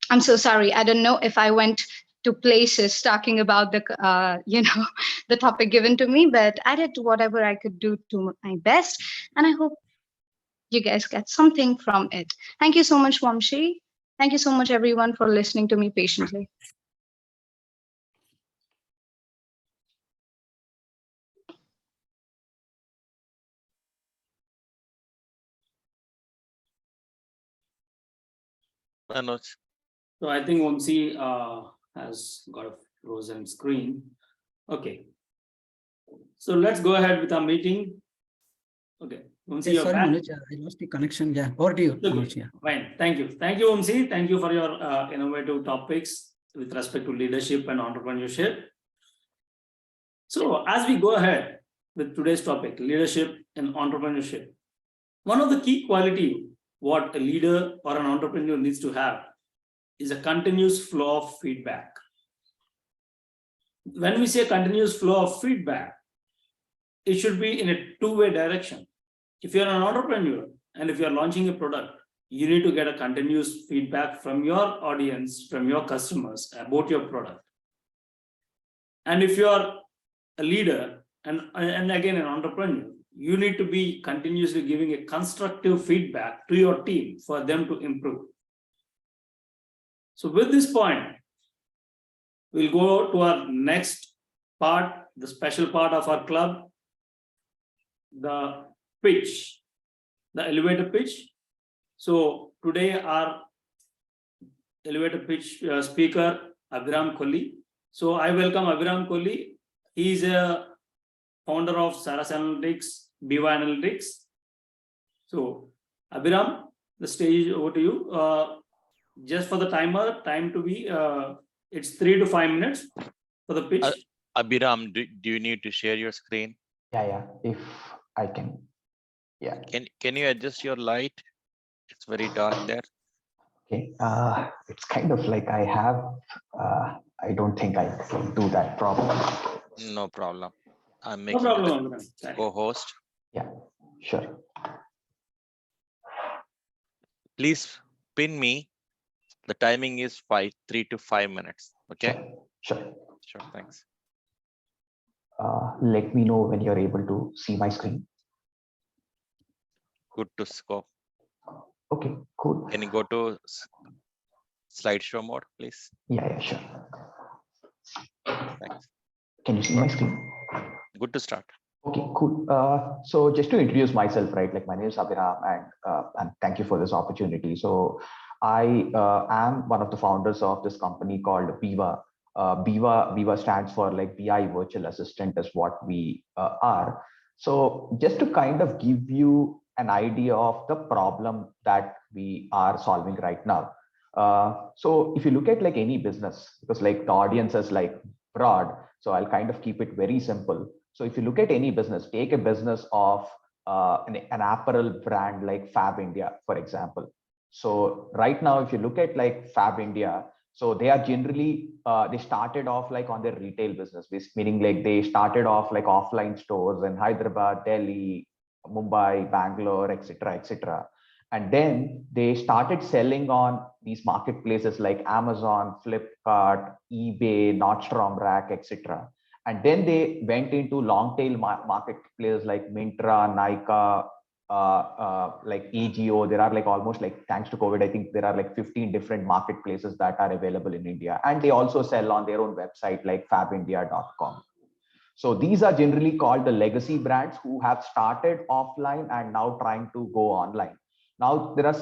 I'm so sorry. I don't know if I went to places talking about the, the topic given to me, but I did whatever I could do to my best. And I hope you guys get something from it. Thank you so much, Wamshi. Thank you so much, everyone, for listening to me patiently. Manoj. So I think Vamsi has got a frozen screen. Okay. So let's go ahead with our meeting. Okay. Vamsi, you're Sorry, back. Manoj, I lost the connection. Yeah, over to you, Okay. Manoj. Yeah. Fine. Thank you. Thank you, Vamsi. Thank you for your innovative topics with respect to leadership and entrepreneurship. So as we go ahead with today's topic, leadership and entrepreneurship, one of the key quality what a leader or an entrepreneur needs to have is a continuous flow of feedback. When we say continuous flow of feedback, it should be in a two-way direction. If you're an entrepreneur and if you're launching a product, you need to get a continuous feedback from your audience, from your customers about your product. And if you're a leader and again an entrepreneur, you need to be continuously giving a constructive feedback to your team for them to improve. So with this point, we'll go to our next part, the special part of our club, the pitch, the elevator pitch. So today our elevator pitch speaker, Abhiram Kohli. So I welcome Abhiram Kohli. He is a founder of Saras Analytics, Biva Analytics. So Abhiram, the stage is over to you. Just for the timer, time to be, it's 3 to 5 minutes for the pitch. Abhiram, do you need to share your screen? Yeah, if I can. Yeah. Can you adjust your light? It's very dark there. Okay. It's kind of like I have, I don't think I can do that properly. No problem. I'm No making problem, a co-host. Yeah, sure. Please pin me. The timing is 3 to 5 minutes. Okay. Sure. Sure. Thanks. Let me know when you're able to see my screen. Good to go. Okay, cool. Can you go to slideshow mode, please? Yeah, sure. Thanks. Can you see my screen? Good to start. Okay, cool. So just to introduce myself, right? Like my name is Abhiram, and thank you for this opportunity. So I am one of the founders of this company called Biva. Biva stands for like BI Virtual Assistant is what we are. So just to kind of give you an idea of the problem that we are solving right now. So if you look at like any business, because like the audience is like broad, so I'll kind of keep it very simple. So if you look at any business, take a business of an apparel brand like Fab India, for example. So right now, if you look at like Fab India, so they are generally, they started off like on their retail business, meaning like they started off like offline stores in Hyderabad, Delhi, Mumbai, Bangalore, etc. And then they started selling on these marketplaces like Amazon, Flipkart, eBay, Nordstrom Rack, etc. And then they went into long tail marketplaces like Myntra, Nykaa, like AGO. There are like almost like, thanks to COVID, I think there are like 15 different marketplaces that are available in India. And they also sell on their own website like fabindia.com. So these are generally called the legacy brands who have started offline and now trying to go online. Now there are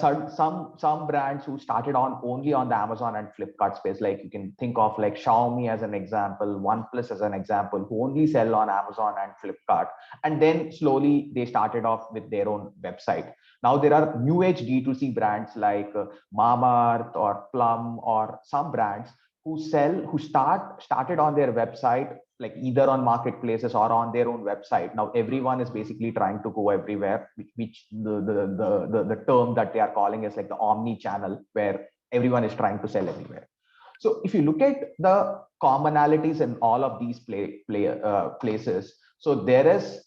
some brands who started on only on the Amazon and Flipkart space. Like you can think of like Xiaomi as an example, OnePlus as an example, who only sell on Amazon and Flipkart. And then slowly they started off with their own website. Now there are new age D2C brands like Mamaearth or Plum or some brands who started on their website, like either on marketplaces or on their own website. Now everyone is basically trying to go everywhere, which the term that they are calling is like the omni channel, where everyone is trying to sell everywhere. So if you look at the commonalities in all of these places, so there is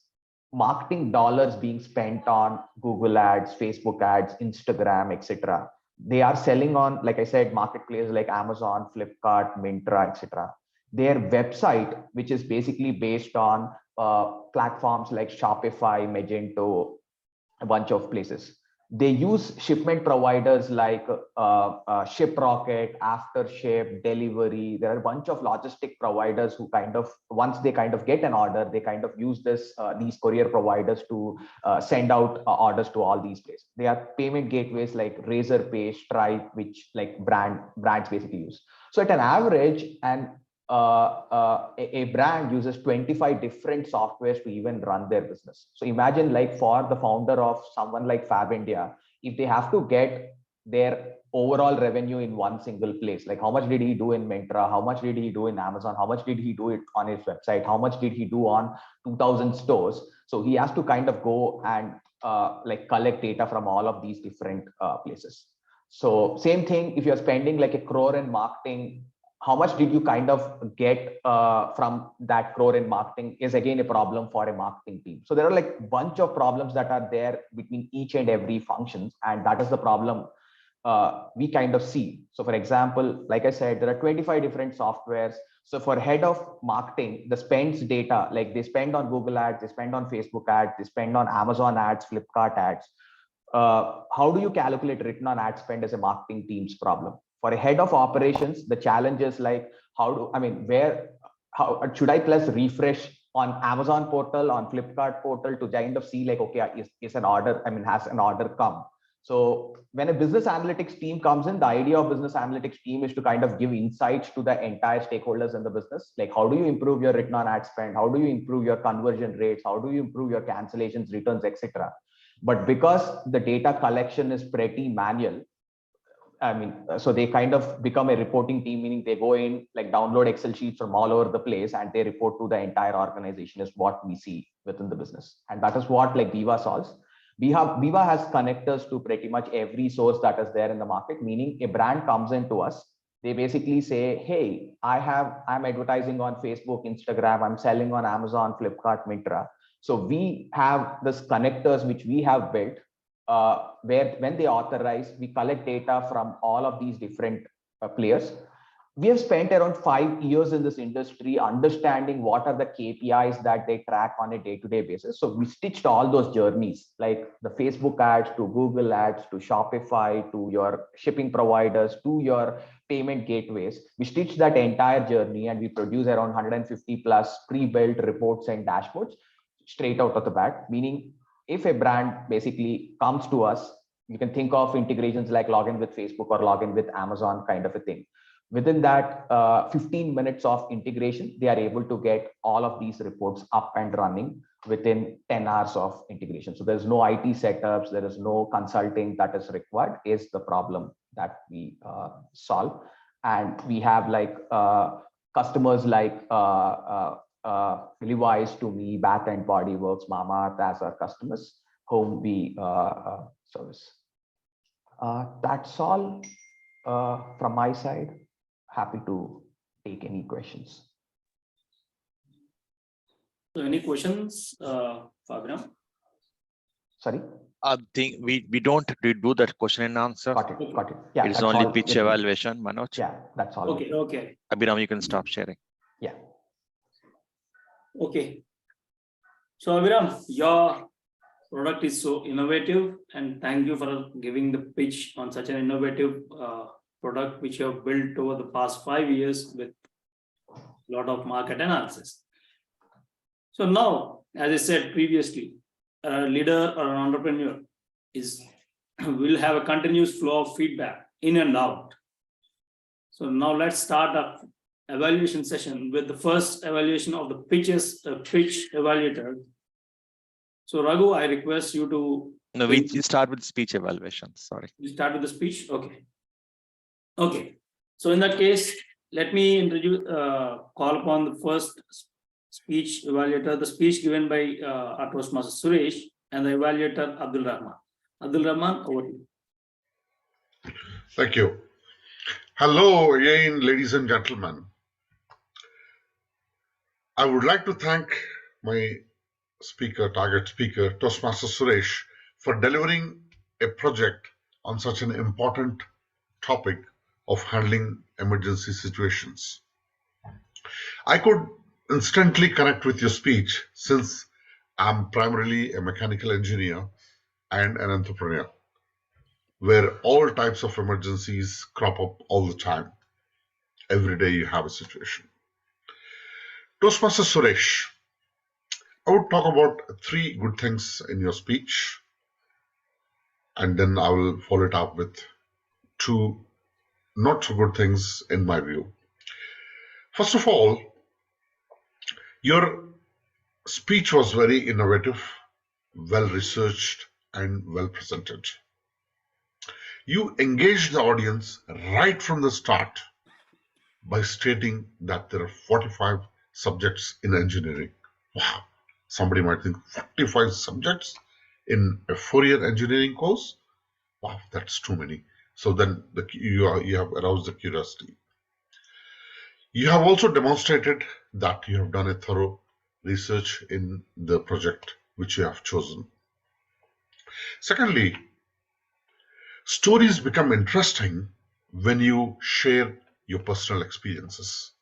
marketing dollars being spent on Google ads, Facebook ads, Instagram, etc. They are selling on, like I said, marketplaces like Amazon, Flipkart, Myntra, etc. Their website, which is basically based on platforms like Shopify, Magento, a bunch of places. They use shipment providers like ShipRocket, Aftership, Delivery. There are a bunch of logistic providers who kind of, once they kind of get an order, they kind of use these courier providers to send out orders to all these places. They are payment gateways like Razorpay, Stripe, which like brands basically use. So at an average, and a brand uses 25 different softwares to even run their business. So imagine, like, for the founder of someone like Fab India, if they have to get their overall revenue in one single place, like how much did he do in Myntra, how much did he do in Amazon, how much did he do it on his website, how much did he do on 2000 stores. So he has to kind of go and like collect data from all of these different places. So same thing, if you're spending like 1 crore in marketing, how much did you kind of get from that crore in marketing is again a problem for a marketing team. So there are like a bunch of problems that are there between each and every functions, and that is the problem we kind of see. So for example, like I said, there are 25 different softwares. So for head of marketing, the spends data, like they spend on Google ads, they spend on Facebook ads, they spend on Amazon ads, Flipkart ads. How do you calculate return on ad spend as a marketing team's problem? For a head of operations, the challenge is like, how should I plus refresh on Amazon portal, on Flipkart portal to kind of see like, okay, is an order, has an order come? So when a business analytics team comes in, the idea of business analytics team is to kind of give insights to the entire stakeholders in the business. Like, how do you improve your return on ad spend? How do you improve your conversion rates? How do you improve your cancellations, returns, etc.? But because the data collection is pretty manual, so they kind of become a reporting team, meaning they go in, like download Excel sheets from all over the place and they report to the entire organization, is what we see within the business. And that is what like Viva solves. Viva has connectors to pretty much every source that is there in the market, meaning a brand comes into us. They basically say, hey, I'm advertising on Facebook, Instagram, I'm selling on Amazon, Flipkart, Myntra. So we have this connectors which we have built, where when they authorize, we collect data from all of these different players. We have spent around 5 years in this industry understanding what are the KPIs that they track on a day-to-day basis. So we stitched all those journeys, like the Facebook ads to Google ads to Shopify to your shipping providers to your payment gateways. We stitched that entire journey and we produce around 150 plus pre-built reports and dashboards straight out of the bat, meaning if a brand basically comes to us, you can think of integrations like login with Facebook or login with Amazon kind of a thing. Within that 15 minutes of integration, they are able to get all of these reports up and running within 10 hours of integration. So there's no IT setups, there is no consulting that is required, is the problem that we solve. And we have like customers like Levi's, To Me, Bath and Body Works, Mama as our customers whom we service. That's all from my side. Happy to take any questions. So any questions, Fabian? Sorry? I think we don't do that question and answer. Got it. Yeah, it is only pitch evaluation, Manoj. Yeah, that's all. Okay. Abhiram, you can stop sharing. Yeah. Okay. So Abhiram, your product is so innovative, and thank you for giving the pitch on such an innovative product which you have built over the past 5 years with a lot of market analysis. So now, as I said previously, a leader or an entrepreneur will have a continuous flow of feedback in and out. So now let's start a evaluation session with the first evaluation of the pitch evaluator. So Raghu, I request you to. No, we start with speech evaluation. Sorry. You start with the speech. Okay. So in that case, let me introduce, call upon the first speech evaluator, the speech given by our Toastmaster Suresh and the evaluator Abdul Rahman. Abdul Rahman, over to you. Thank you. Hello again, ladies and gentlemen. I would like to thank my target speaker, Toastmaster Suresh, for delivering a project on such an important topic of handling emergency situations. I could instantly connect with your speech since I'm primarily a mechanical engineer and an entrepreneur, where all types of emergencies crop up all the time. Every day you have a situation. Toastmaster Suresh, I would talk about 3 good things in your speech, and then I will follow it up with 2 not so good things in my view. First of all, your speech was very innovative, well researched, and well presented. You engaged the audience right from the start by stating that there are 45 subjects in engineering. Wow, somebody might think 45 subjects in a 4-year engineering course? Wow, that's too many. So then you have aroused the curiosity. You have also demonstrated that you have done a thorough research in the project which you have chosen. Secondly, stories become interesting when you share your personal experiences.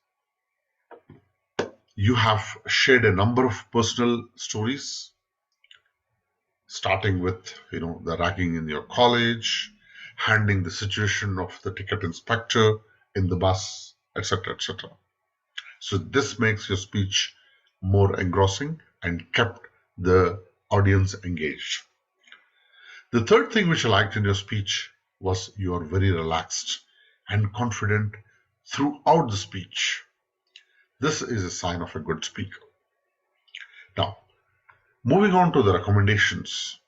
You have shared a number of personal stories, starting with the ragging in your college, handling the situation of the ticket inspector in the bus, etc., etc. So this makes your speech more engrossing and kept the audience engaged. The third thing which I liked in your speech was you are very relaxed and confident throughout the speech. This is a sign of a good speaker. Now, moving on to the recommendations.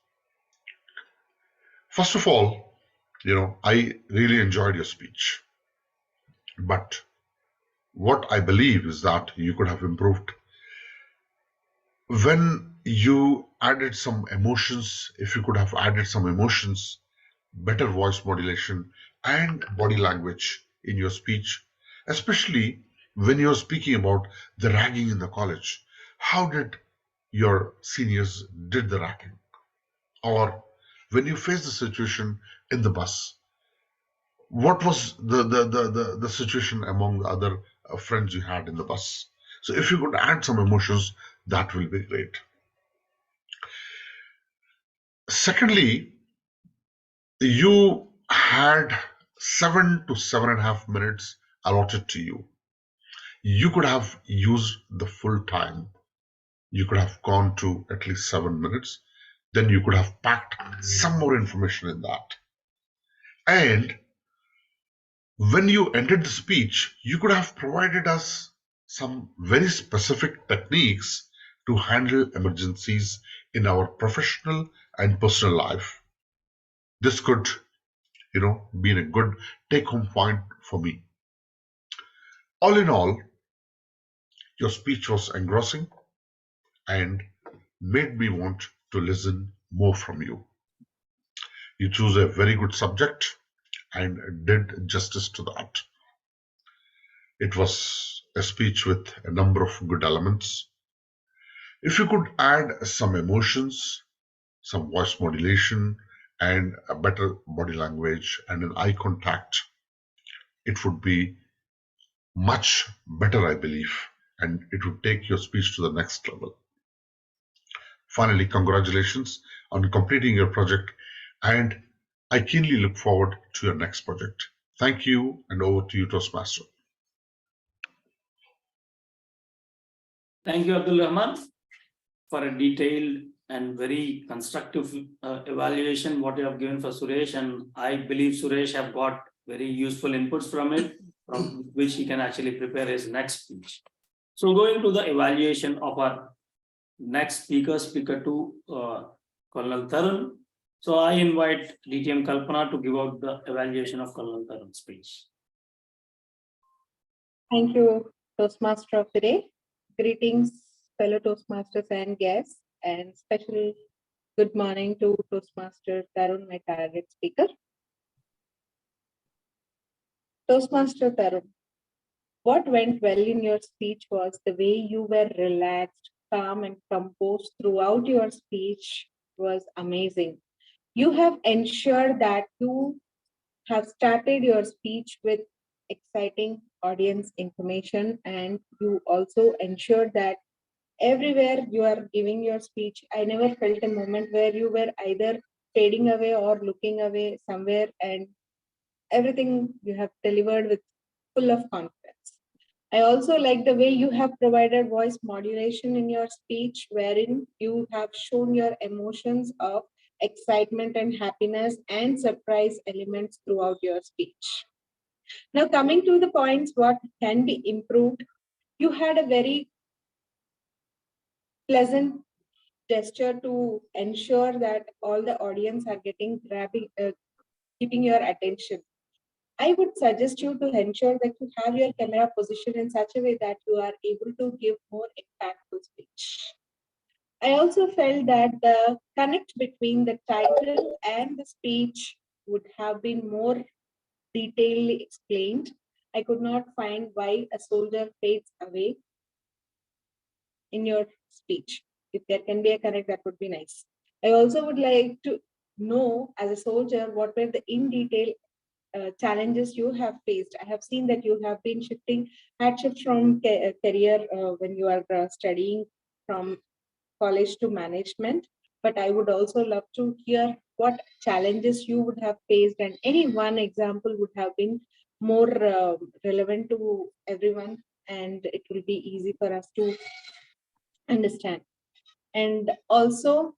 First of all, I really enjoyed your speech. But what I believe is that you could have improved when you added some emotions. If you could have added some emotions, better voice modulation and body language in your speech, especially when you're speaking about the ragging in the college. How did your seniors did the ragging? Or when you face the situation in the bus, what was the situation among the other friends you had in the bus? So if you could add some emotions, that will be great. Secondly, you had 7 to 7.5 minutes allotted to you. You could have used the full time. You could have gone to at least 7 minutes. Then you could have packed some more information in that. And when you ended the speech, you could have provided us some very specific techniques to handle emergencies in our professional and personal life. This could, be a good take-home point for me. All in all, your speech was engrossing and made me want to listen more from you. You chose a very good subject and did justice to that. It was a speech with a number of good elements. If you could add some emotions, some voice modulation, and a better body language and an eye contact, it would be much better, I believe, and it would take your speech to the next level. Finally, congratulations on completing your project, and I keenly look forward to your next project. Thank you, and over to you, Toastmaster. Thank you, Abdul Rahman, for a detailed and very constructive evaluation what you have given for Suresh, and I believe Suresh have got very useful inputs from it, from which he can actually prepare his next speech. So going to the evaluation of our next speaker 2, Colonel Tarun. So I invite DTM Kalpana to give out the evaluation of Colonel Tarun's speech. Thank you, Toastmaster of the day. Greetings, fellow Toastmasters and guests, and special good morning to Toastmaster Tarun, my target speaker. Toastmaster Tarun, what went well in your speech was the way you were relaxed, calm, and composed throughout your speech was amazing. You have ensured that you have started your speech with exciting audience information, and you also ensured that everywhere you are giving your speech, I never felt a moment where you were either fading away or looking away somewhere, and everything you have delivered with full of confidence. I also like the way you have provided voice modulation in your speech, wherein you have shown your emotions of excitement and happiness and surprise elements throughout your speech. Now, coming to the points, what can be improved, you had a very pleasant gesture to ensure that all the audience are keeping your attention. I would suggest you to ensure that you have your camera positioned in such a way that you are able to give more impactful speech. I also felt that the connect between the title and the speech would have been more detailedly explained. I could not find why a soldier fades away in your speech. If there can be a connect, that would be nice. I also would like to know, as a soldier, what were the in detail challenges you have faced. I have seen that you have been had shift from career when you are studying from college to management, but I would also love to hear what challenges you would have faced, and any one example would have been more relevant to everyone, and it will be easy for us to understand. And also,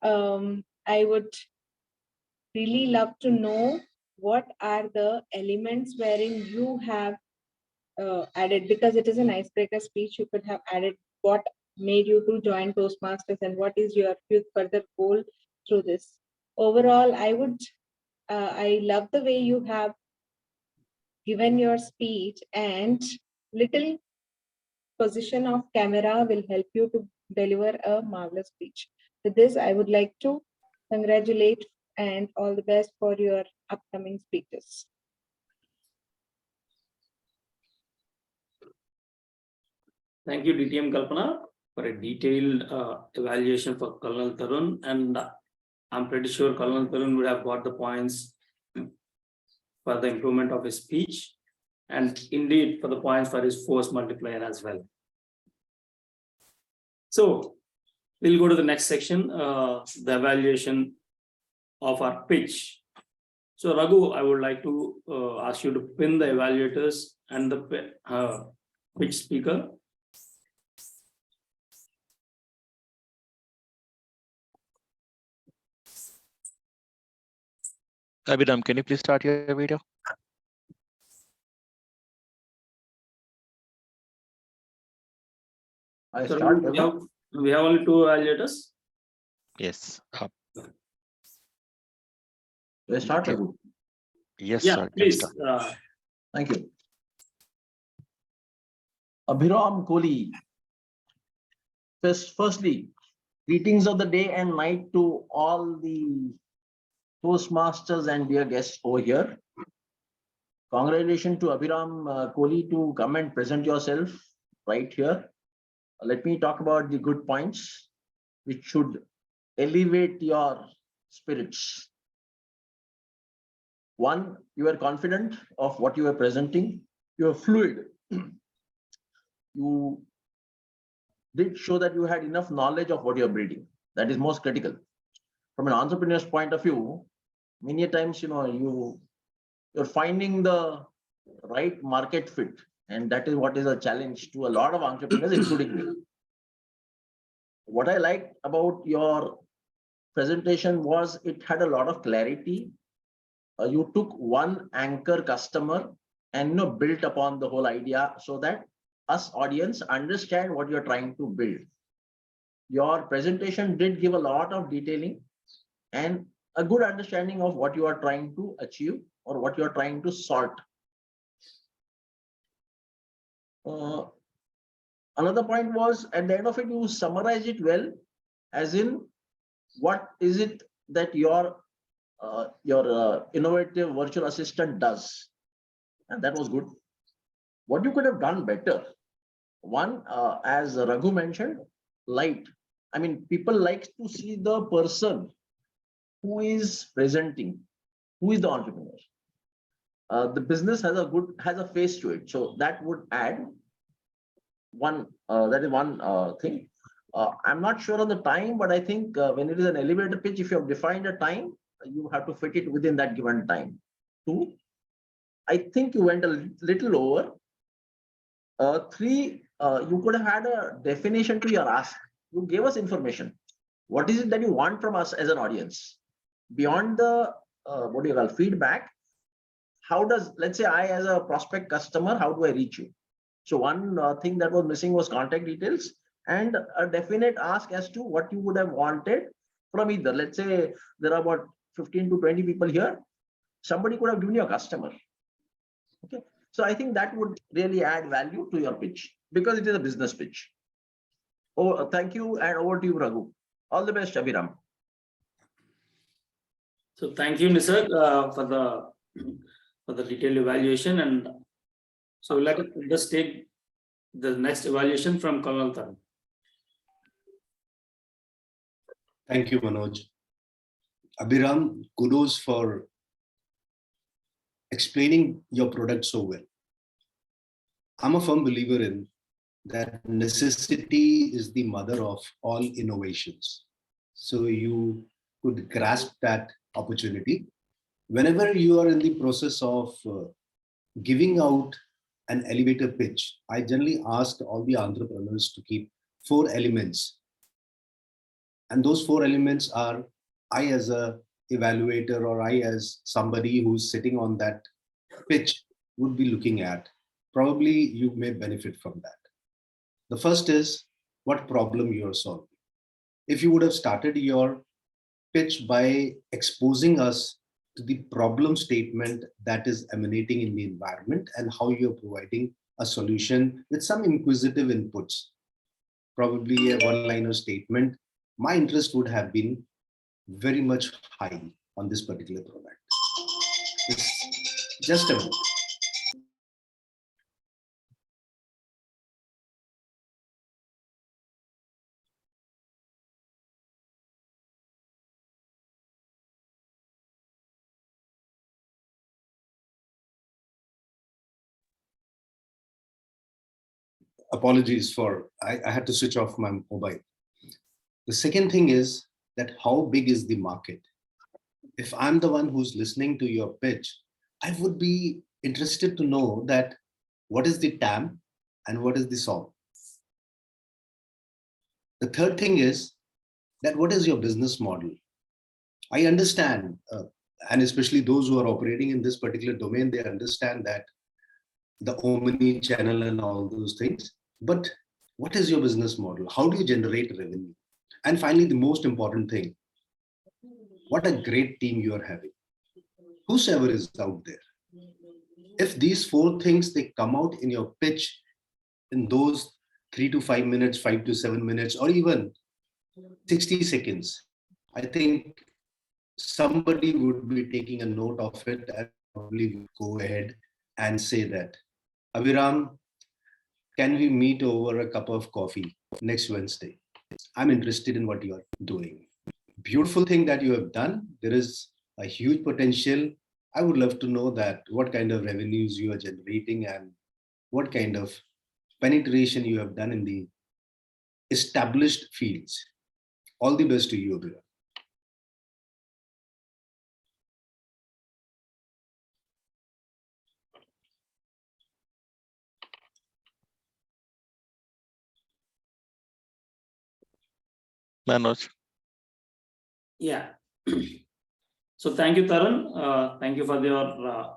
I would really love to know what are the elements wherein you have added, because it is an icebreaker speech, you could have added what made you to join Toastmasters and what is your further goal through this. Overall, I love the way you have given your speech, and little position of camera will help you to deliver a marvelous speech. With this, I would like to congratulate and all the best for your upcoming speeches. Thank you, DTM Kalpana, for a detailed evaluation for Colonel Tarun, and I'm pretty sure Colonel Tarun would have got the points for the improvement of his speech, and indeed for the points for his force multiplier as well. So we'll go to the next section, the evaluation of our pitch. So Raghu, I would like to ask you to pin the evaluators and the pitch speaker. Abhidam, can you please start your video? So we have only 2 evaluators. Yes. Let's start. Yes, Yeah, sir. please. Thank you. Abhiram Kohli. Firstly, greetings of the day and night to all the Toastmasters and dear guests over here. Congratulations to Abhiram Kohli to come and present yourself right here. Let me talk about the good points which should elevate your spirits. One, you are confident of what you are presenting. You are fluid. You did show that you had enough knowledge of what you're building. That is most critical. From an entrepreneur's point of view, many times, you're finding the right market fit. And that is what is a challenge to a lot of entrepreneurs, including me. What I liked about your presentation was it had a lot of clarity. You took one anchor customer and built upon the whole idea so that us audience understand what you're trying to build. Your presentation did give a lot of detailing and a good understanding of what you are trying to achieve or what you are trying to sort. Another point was at the end of it, you summarize it well, as in what is it that your innovative virtual assistant does, and that was good. What you could have done better, one, as Raghu mentioned, light. I mean, people like to see the person who is presenting, who is the entrepreneur. The business has a face to it, so that would add one. That is one thing. I'm not sure on the time, but I think when it is an elevator pitch, if you have defined a time, you have to fit it within that given time. 2, I think you went a little over. 3, you could have had a definition to your ask. You gave us information. What is it that you want from us as an audience? Beyond the what do you call feedback, how does, let's say I as a prospect customer, how do I reach you? So one thing that was missing was contact details and a definite ask as to what you would have wanted from either. Let's say there are about 15 to 20 people here. Somebody could have given you a customer. Okay. So I think that would really add value to your pitch because it is a business pitch. Oh, thank you. And over to you, Raghu. All the best, Abhiram. So thank you, Nisarg, for the detailed evaluation. And so let us just take the next evaluation from Colonel Tarun. Thank you, Manoj. Abhiram, kudos for explaining your product so well. I'm a firm believer in that necessity is the mother of all innovations. So you could grasp that opportunity. Whenever you are in the process of giving out an elevator pitch, I generally ask all the entrepreneurs to keep 4 elements. And those 4 elements are, I as a evaluator or I as somebody who's sitting on that pitch would be looking at. Probably you may benefit from that. The first is what problem you're solving. If you would have started your pitch by exposing us to the problem statement that is emanating in the environment and how you're providing a solution with some inquisitive inputs, probably a one-liner statement, my interest would have been very much high on this particular product. Just a moment. Apologies for, I had to switch off my mobile. The second thing is that how big is the market? If I'm the one who's listening to your pitch, I would be interested to know that what is the TAM and what is the SOM? The third thing is that what is your business model? I understand, and especially those who are operating in this particular domain, they understand that the omni channel and all those things. But what is your business model? How do you generate revenue? And finally, the most important thing, what a great team you are having. Whosoever is out there. If these 4 things, they come out in your pitch in those 3 to 5 minutes, 5 to 7 minutes, or even 60 seconds, I think somebody would be taking a note of it and probably go ahead and say that, Abhiram, can we meet over a cup of coffee next Wednesday? I'm interested in what you are doing. Beautiful thing that you have done. There is a huge potential. I would love to know that what kind of revenues you are generating and what kind of penetration you have done in the established fields. All the best to you, Abhiram. Manoj. Yeah. So thank you, Tarun. Thank you for your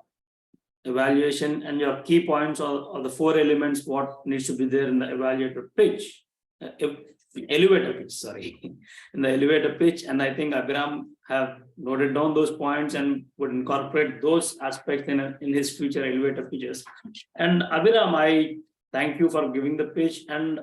evaluation and your key points or the 4 elements what needs to be there in the evaluator pitch. Elevator pitch, sorry, in the elevator pitch. And I think Abhiram have noted down those points and would incorporate those aspects in his future elevator pitches. And Abhiram, I thank you for giving the pitch. And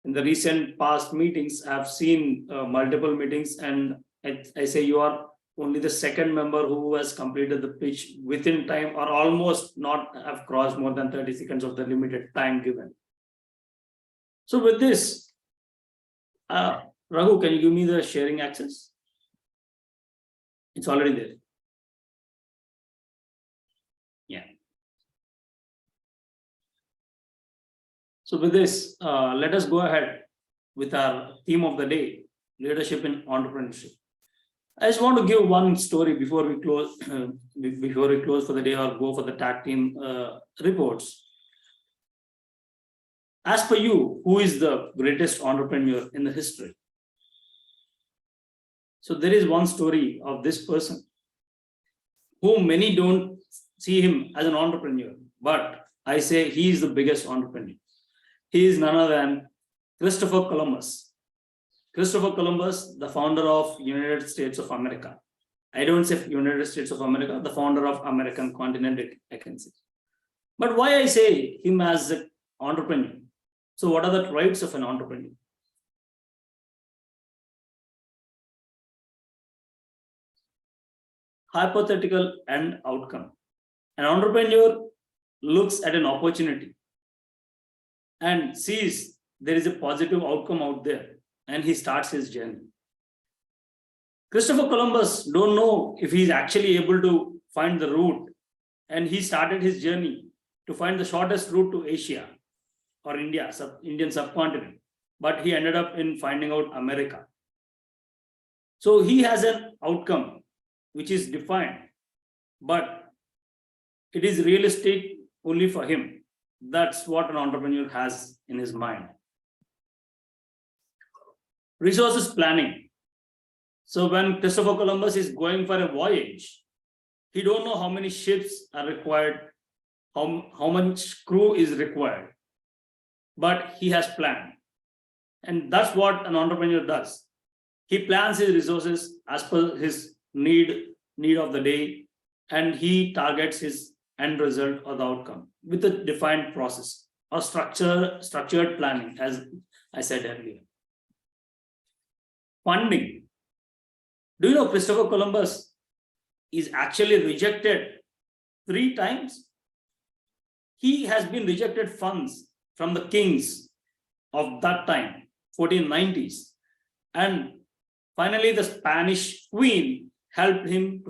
in the recent past meetings, I've seen multiple meetings, and I say you are only the second member who has completed the pitch within time or almost not have crossed more than 30 seconds of the limited time given. So with this, Raghu, can you give me the sharing access? It's already there. Yeah. So with this, let us go ahead with our theme of the day, leadership in entrepreneurship. I just want to give one story before we close, for the day or go for the tag team reports. As per you, who is the greatest entrepreneur in the history? So there is one story of this person who many don't see him as an entrepreneur, but I say he is the biggest entrepreneur. He is none other than Christopher Columbus. Christopher Columbus, the founder of United States of America. I don't say United States of America, the founder of American continent, I can say. But why I say him as an entrepreneur? So what are the traits of an entrepreneur? Hypothetical and outcome. An entrepreneur looks at an opportunity and sees there is a positive outcome out there, and he starts his journey. Christopher Columbus don't know if he's actually able to find the route, and he started his journey to find the shortest route to Asia or India, Indian subcontinent, but he ended up in finding out America. So he has an outcome which is defined, but it is realistic only for him. That's what an entrepreneur has in his mind. Resources planning. So when Christopher Columbus is going for a voyage, he don't know how many ships are required, how much crew is required, but he has planned. And that's what an entrepreneur does. He plans his resources as per his need of the day, and he targets his end result or the outcome with a defined process or structured planning, as I said earlier. Funding. Do you know Christopher Columbus is actually rejected 3 times? He has been rejected funds from the kings of that time, 1490s. And finally, the Spanish queen helped him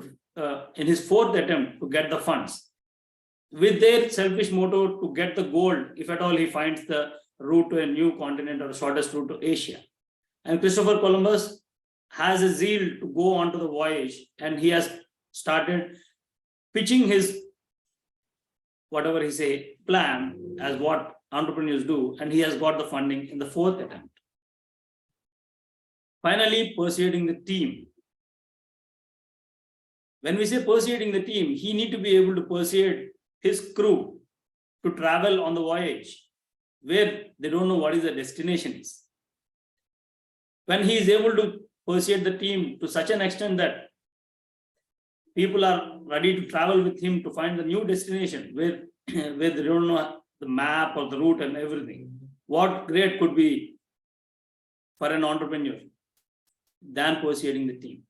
in his 4th attempt to get the funds, with their selfish motto to get the gold if at all he finds the route to a new continent or the shortest route to Asia. And Christopher Columbus has a zeal to go on to the voyage, and he has started pitching his whatever he say plan as what entrepreneurs do, and he has got the funding in the 4th attempt. Finally, persuading the team. When we say persuading the team, he need to be able to persuade his crew to travel on the voyage where they don't know what is the destination is. When he is able to persuade the team to such an extent that people are ready to travel with him to find the new destination where they don't know the map or the route and everything, what great could be for an entrepreneur than persuading the team.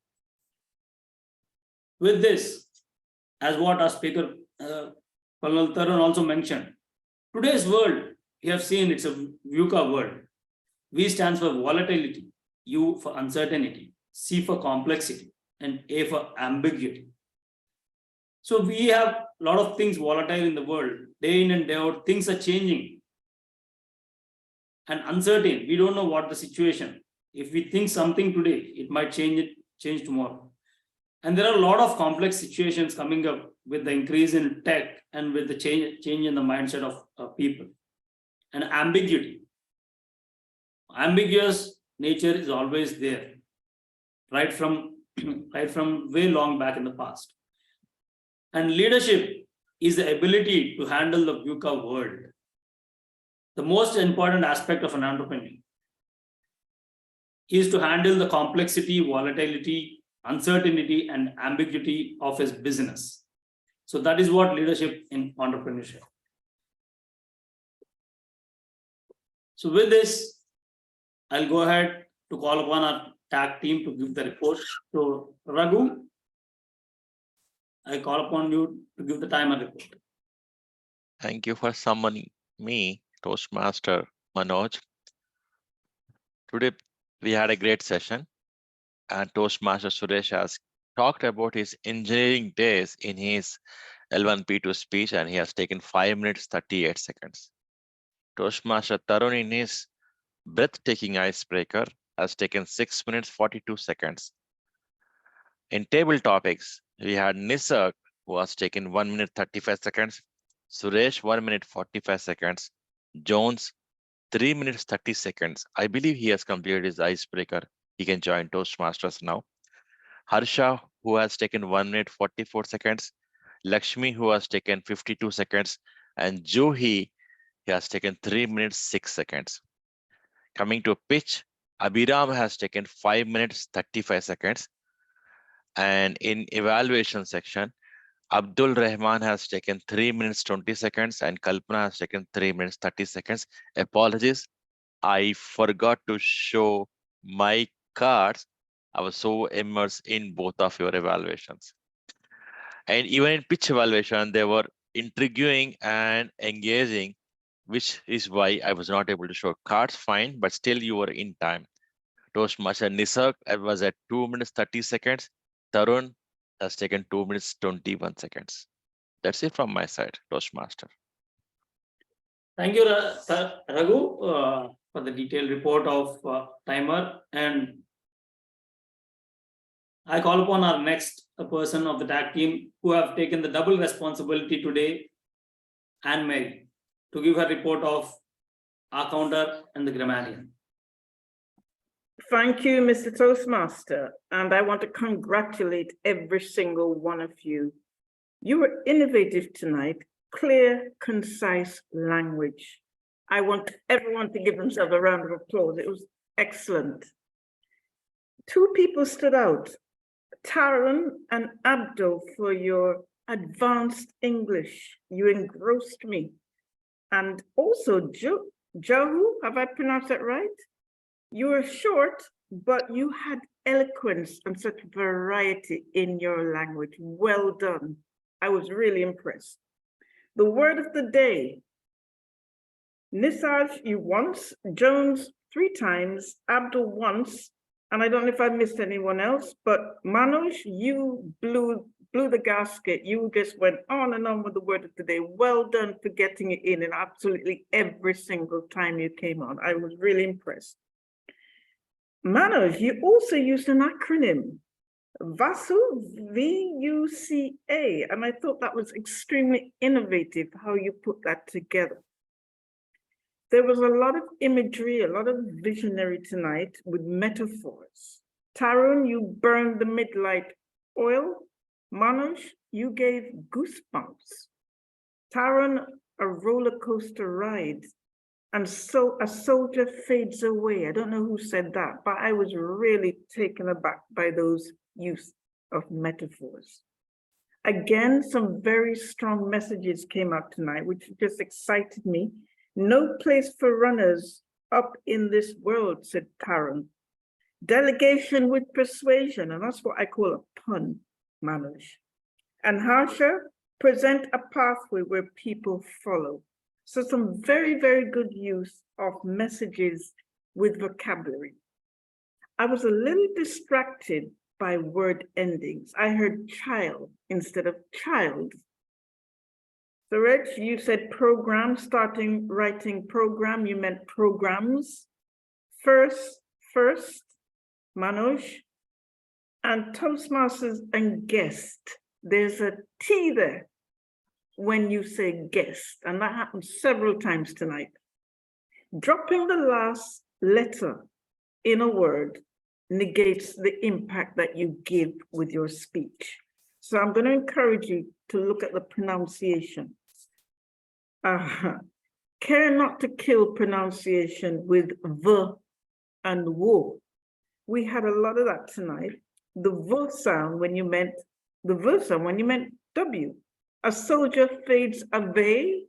With this, as what our speaker Colonel Tarun also mentioned, today's world, you have seen it's a VUCA world. V stands for volatility, U for uncertainty, C for complexity, and A for ambiguity. So we have a lot of things volatile in the world, day in and day out, things are changing and uncertain. We don't know what the situation. If we think something today, it might change tomorrow. And there are a lot of complex situations coming up with the increase in tech and with the change in the mindset of people. And ambiguity. Ambiguous nature is always there, right from way long back in the past. And leadership is the ability to handle the VUCA world. The most important aspect of an entrepreneur is to handle the complexity, volatility, uncertainty, and ambiguity of his business. So that is what leadership in entrepreneurship. So with this, I'll go ahead to call upon our tag team to give the report. So Raghu, I call upon you to give the timer report. Thank you for summoning me, Toastmaster Manoj. Today, we had a great session, and Toastmaster Suresh has talked about his engineering days in his L1P2 speech, and he has taken 5 minutes 38 seconds. Toastmaster Tarun in his breathtaking icebreaker has taken 6 minutes 42 seconds. In table topics, we had Nisarg, who has taken 1 minute 35 seconds, Suresh 1 minute 45 seconds, Jones 3 minutes 30 seconds. I believe he has completed his icebreaker. He can join Toastmasters now. Harsha, who has taken 1 minute 44 seconds, Lakshmi, who has taken 52 seconds, and Juhi, he has taken 3 minutes 6 seconds. Coming to pitch, Abhiram has taken 5 minutes 35 seconds. And in evaluation section, Abdul Rahman has taken 3 minutes 20 seconds and Kalpana has taken 3 minutes 30 seconds. Apologies, I forgot to show my cards. I was so immersed in both of your evaluations. And even in pitch evaluation, they were intriguing and engaging, which is why I was not able to show cards fine, but still you were in time. Toastmaster Nisarg was at 2 minutes 30 seconds. Tarun has taken 2 minutes 21 seconds. That's it from my side, Toastmaster. Thank you, Raghu, for the detailed report of timer. And I call upon our next person of the tag team who have taken the double responsibility today, and Meg, to give her report of our counter and the grammarian. Thank you, Mr. Toastmaster. And I want to congratulate every single one of you. You were innovative tonight, clear, concise language. I want everyone to give themselves a round of applause. It was excellent. 2 people stood out, Tarun and Abdul, for your advanced English. You engrossed me. And also Jahu, have I pronounced that right? You were short, but you had eloquence and such variety in your language. Well done. I was really impressed. The word of the day. Nisarg, you once, Jones 3 times, Abdul once, and I don't know if I missed anyone else, but Manoj, you blew the gasket. You just went on and on with the word of the day. Well done for getting it in absolutely every single time you came on. I was really impressed. Manoj, you also used an acronym, VASU, V-U-C-A, and I thought that was extremely innovative how you put that together. There was a lot of imagery, a lot of visionary tonight with metaphors. Tarun, you burned the midlight oil. Manoj, you gave goosebumps. Tarun, a roller coaster ride. And so a soldier fades away. I don't know who said that, but I was really taken aback by those use of metaphors. Again, some very strong messages came out tonight, which just excited me. No place for runners up in this world, said Karen. Delegation with persuasion, and that's what I call a pun, Manoj. And Harsha, present a pathway where people follow. So some very, very good use of messages with vocabulary. I was a little distracted by word endings. I heard child instead of child. So Reg, you said program, starting writing program, you meant programs. First, Manoj. And Toastmasters and guest. There's a T there when you say guest, and that happened several times tonight. Dropping the last letter in a word negates the impact that you give with your speech. So I'm going to encourage you to look at the pronunciation. Care not to kill pronunciation with V and wo. We had a lot of that tonight. The V sound when you meant, the V sound when you meant W. A soldier fades away,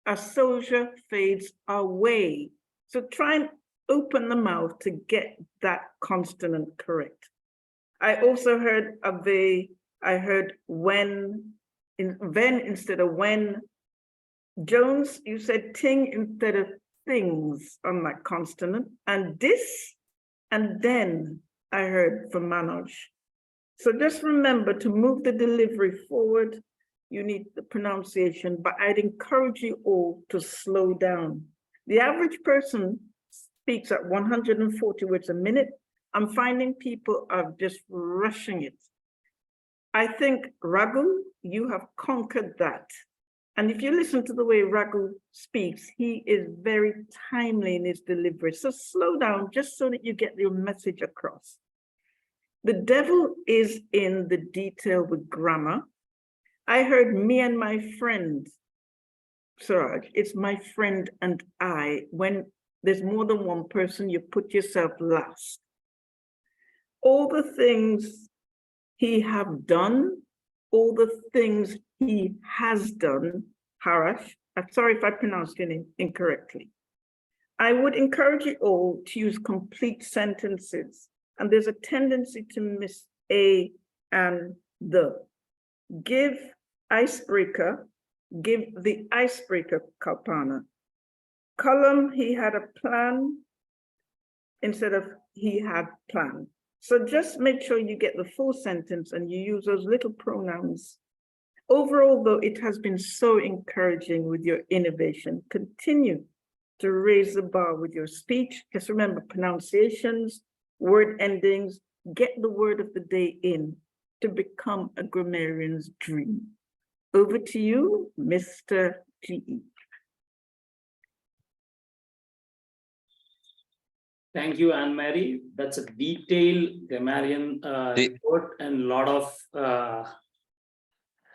a soldier fades away. So try and open the mouth to get that consonant correct. I also heard away, I heard when instead of when. Jones, you said ting instead of things on that consonant. And this and then I heard from Manoj. So just remember to move the delivery forward, you need the pronunciation, but I'd encourage you all to slow down. The average person speaks at 140 words a minute. I'm finding people are just rushing it. I think, Raghu, you have conquered that. And if you listen to the way Raghu speaks, he is very timely in his delivery. So slow down just so that you get your message across. The devil is in the detail with grammar. I heard me and my friend, Suraj, it's my friend and I. When there's more than one person, you put yourself last. All the things he have done, all the things he has done, Harash, I'm sorry if I pronounced your name incorrectly. I would encourage you all to use complete sentences, and there's a tendency to miss a and the. Give icebreaker, give the icebreaker, Kalpana. Column, he had a plan instead of he had planned. So just make sure you get the full sentence and you use those little pronouns. Overall, though, it has been so encouraging with your innovation. Continue to raise the bar with your speech. Just remember pronunciations, word endings, get the word of the day in to become a grammarian's dream. Over to you, Mr. GE. Thank you, Anne-Marie. That's a detailed grammarian report and lot of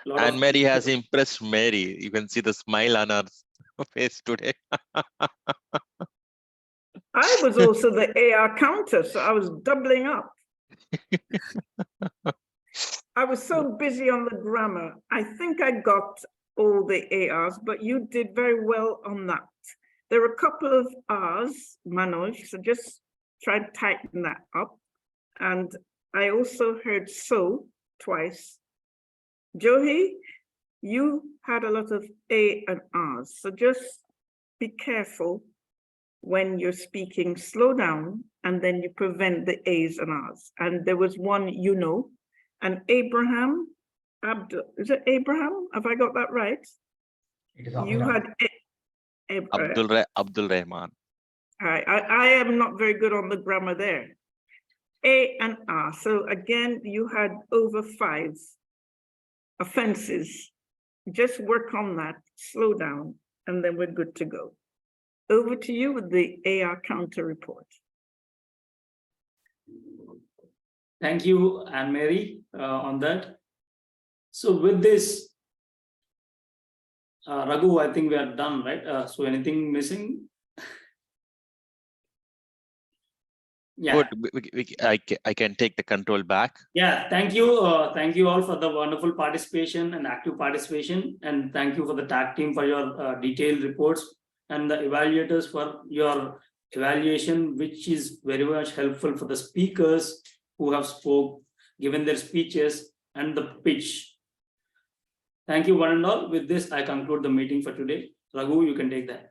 Anne-Marie has impressed Mary. You can see the smile on her face today. I was also the AR counter, so I was doubling up. I was so busy on the grammar. I think I got all the ARs, but you did very well on that. There are a couple of R's, Manoj, so just try to tighten that up. And I also heard so twice. Johi, you had a lot of A and R's, so just be careful when you're speaking, slow down, and then you prevent the A's and R's. And there was one, you know, and Abraham, is it Abraham? Have I got that right? It is You had Abdul Rahman. I am not very good on the grammar there. A and R. So again, you had over 5 offenses. Just work on that, slow down, and then we're good to go. Over to you with the AR counter report. Thank you, Anne-Marie, on that. So with this, Raghu, I think we are done, right? So anything missing? Yeah. Good. I can take the control back. Yeah, thank you. Thank you all for the wonderful participation and active participation. And thank you for the tag team for your detailed reports and the evaluators for your evaluation, which is very much helpful for the speakers who have given their speeches and the pitch. Thank you one and all. With this, I conclude the meeting for today. Raghu, you can take that.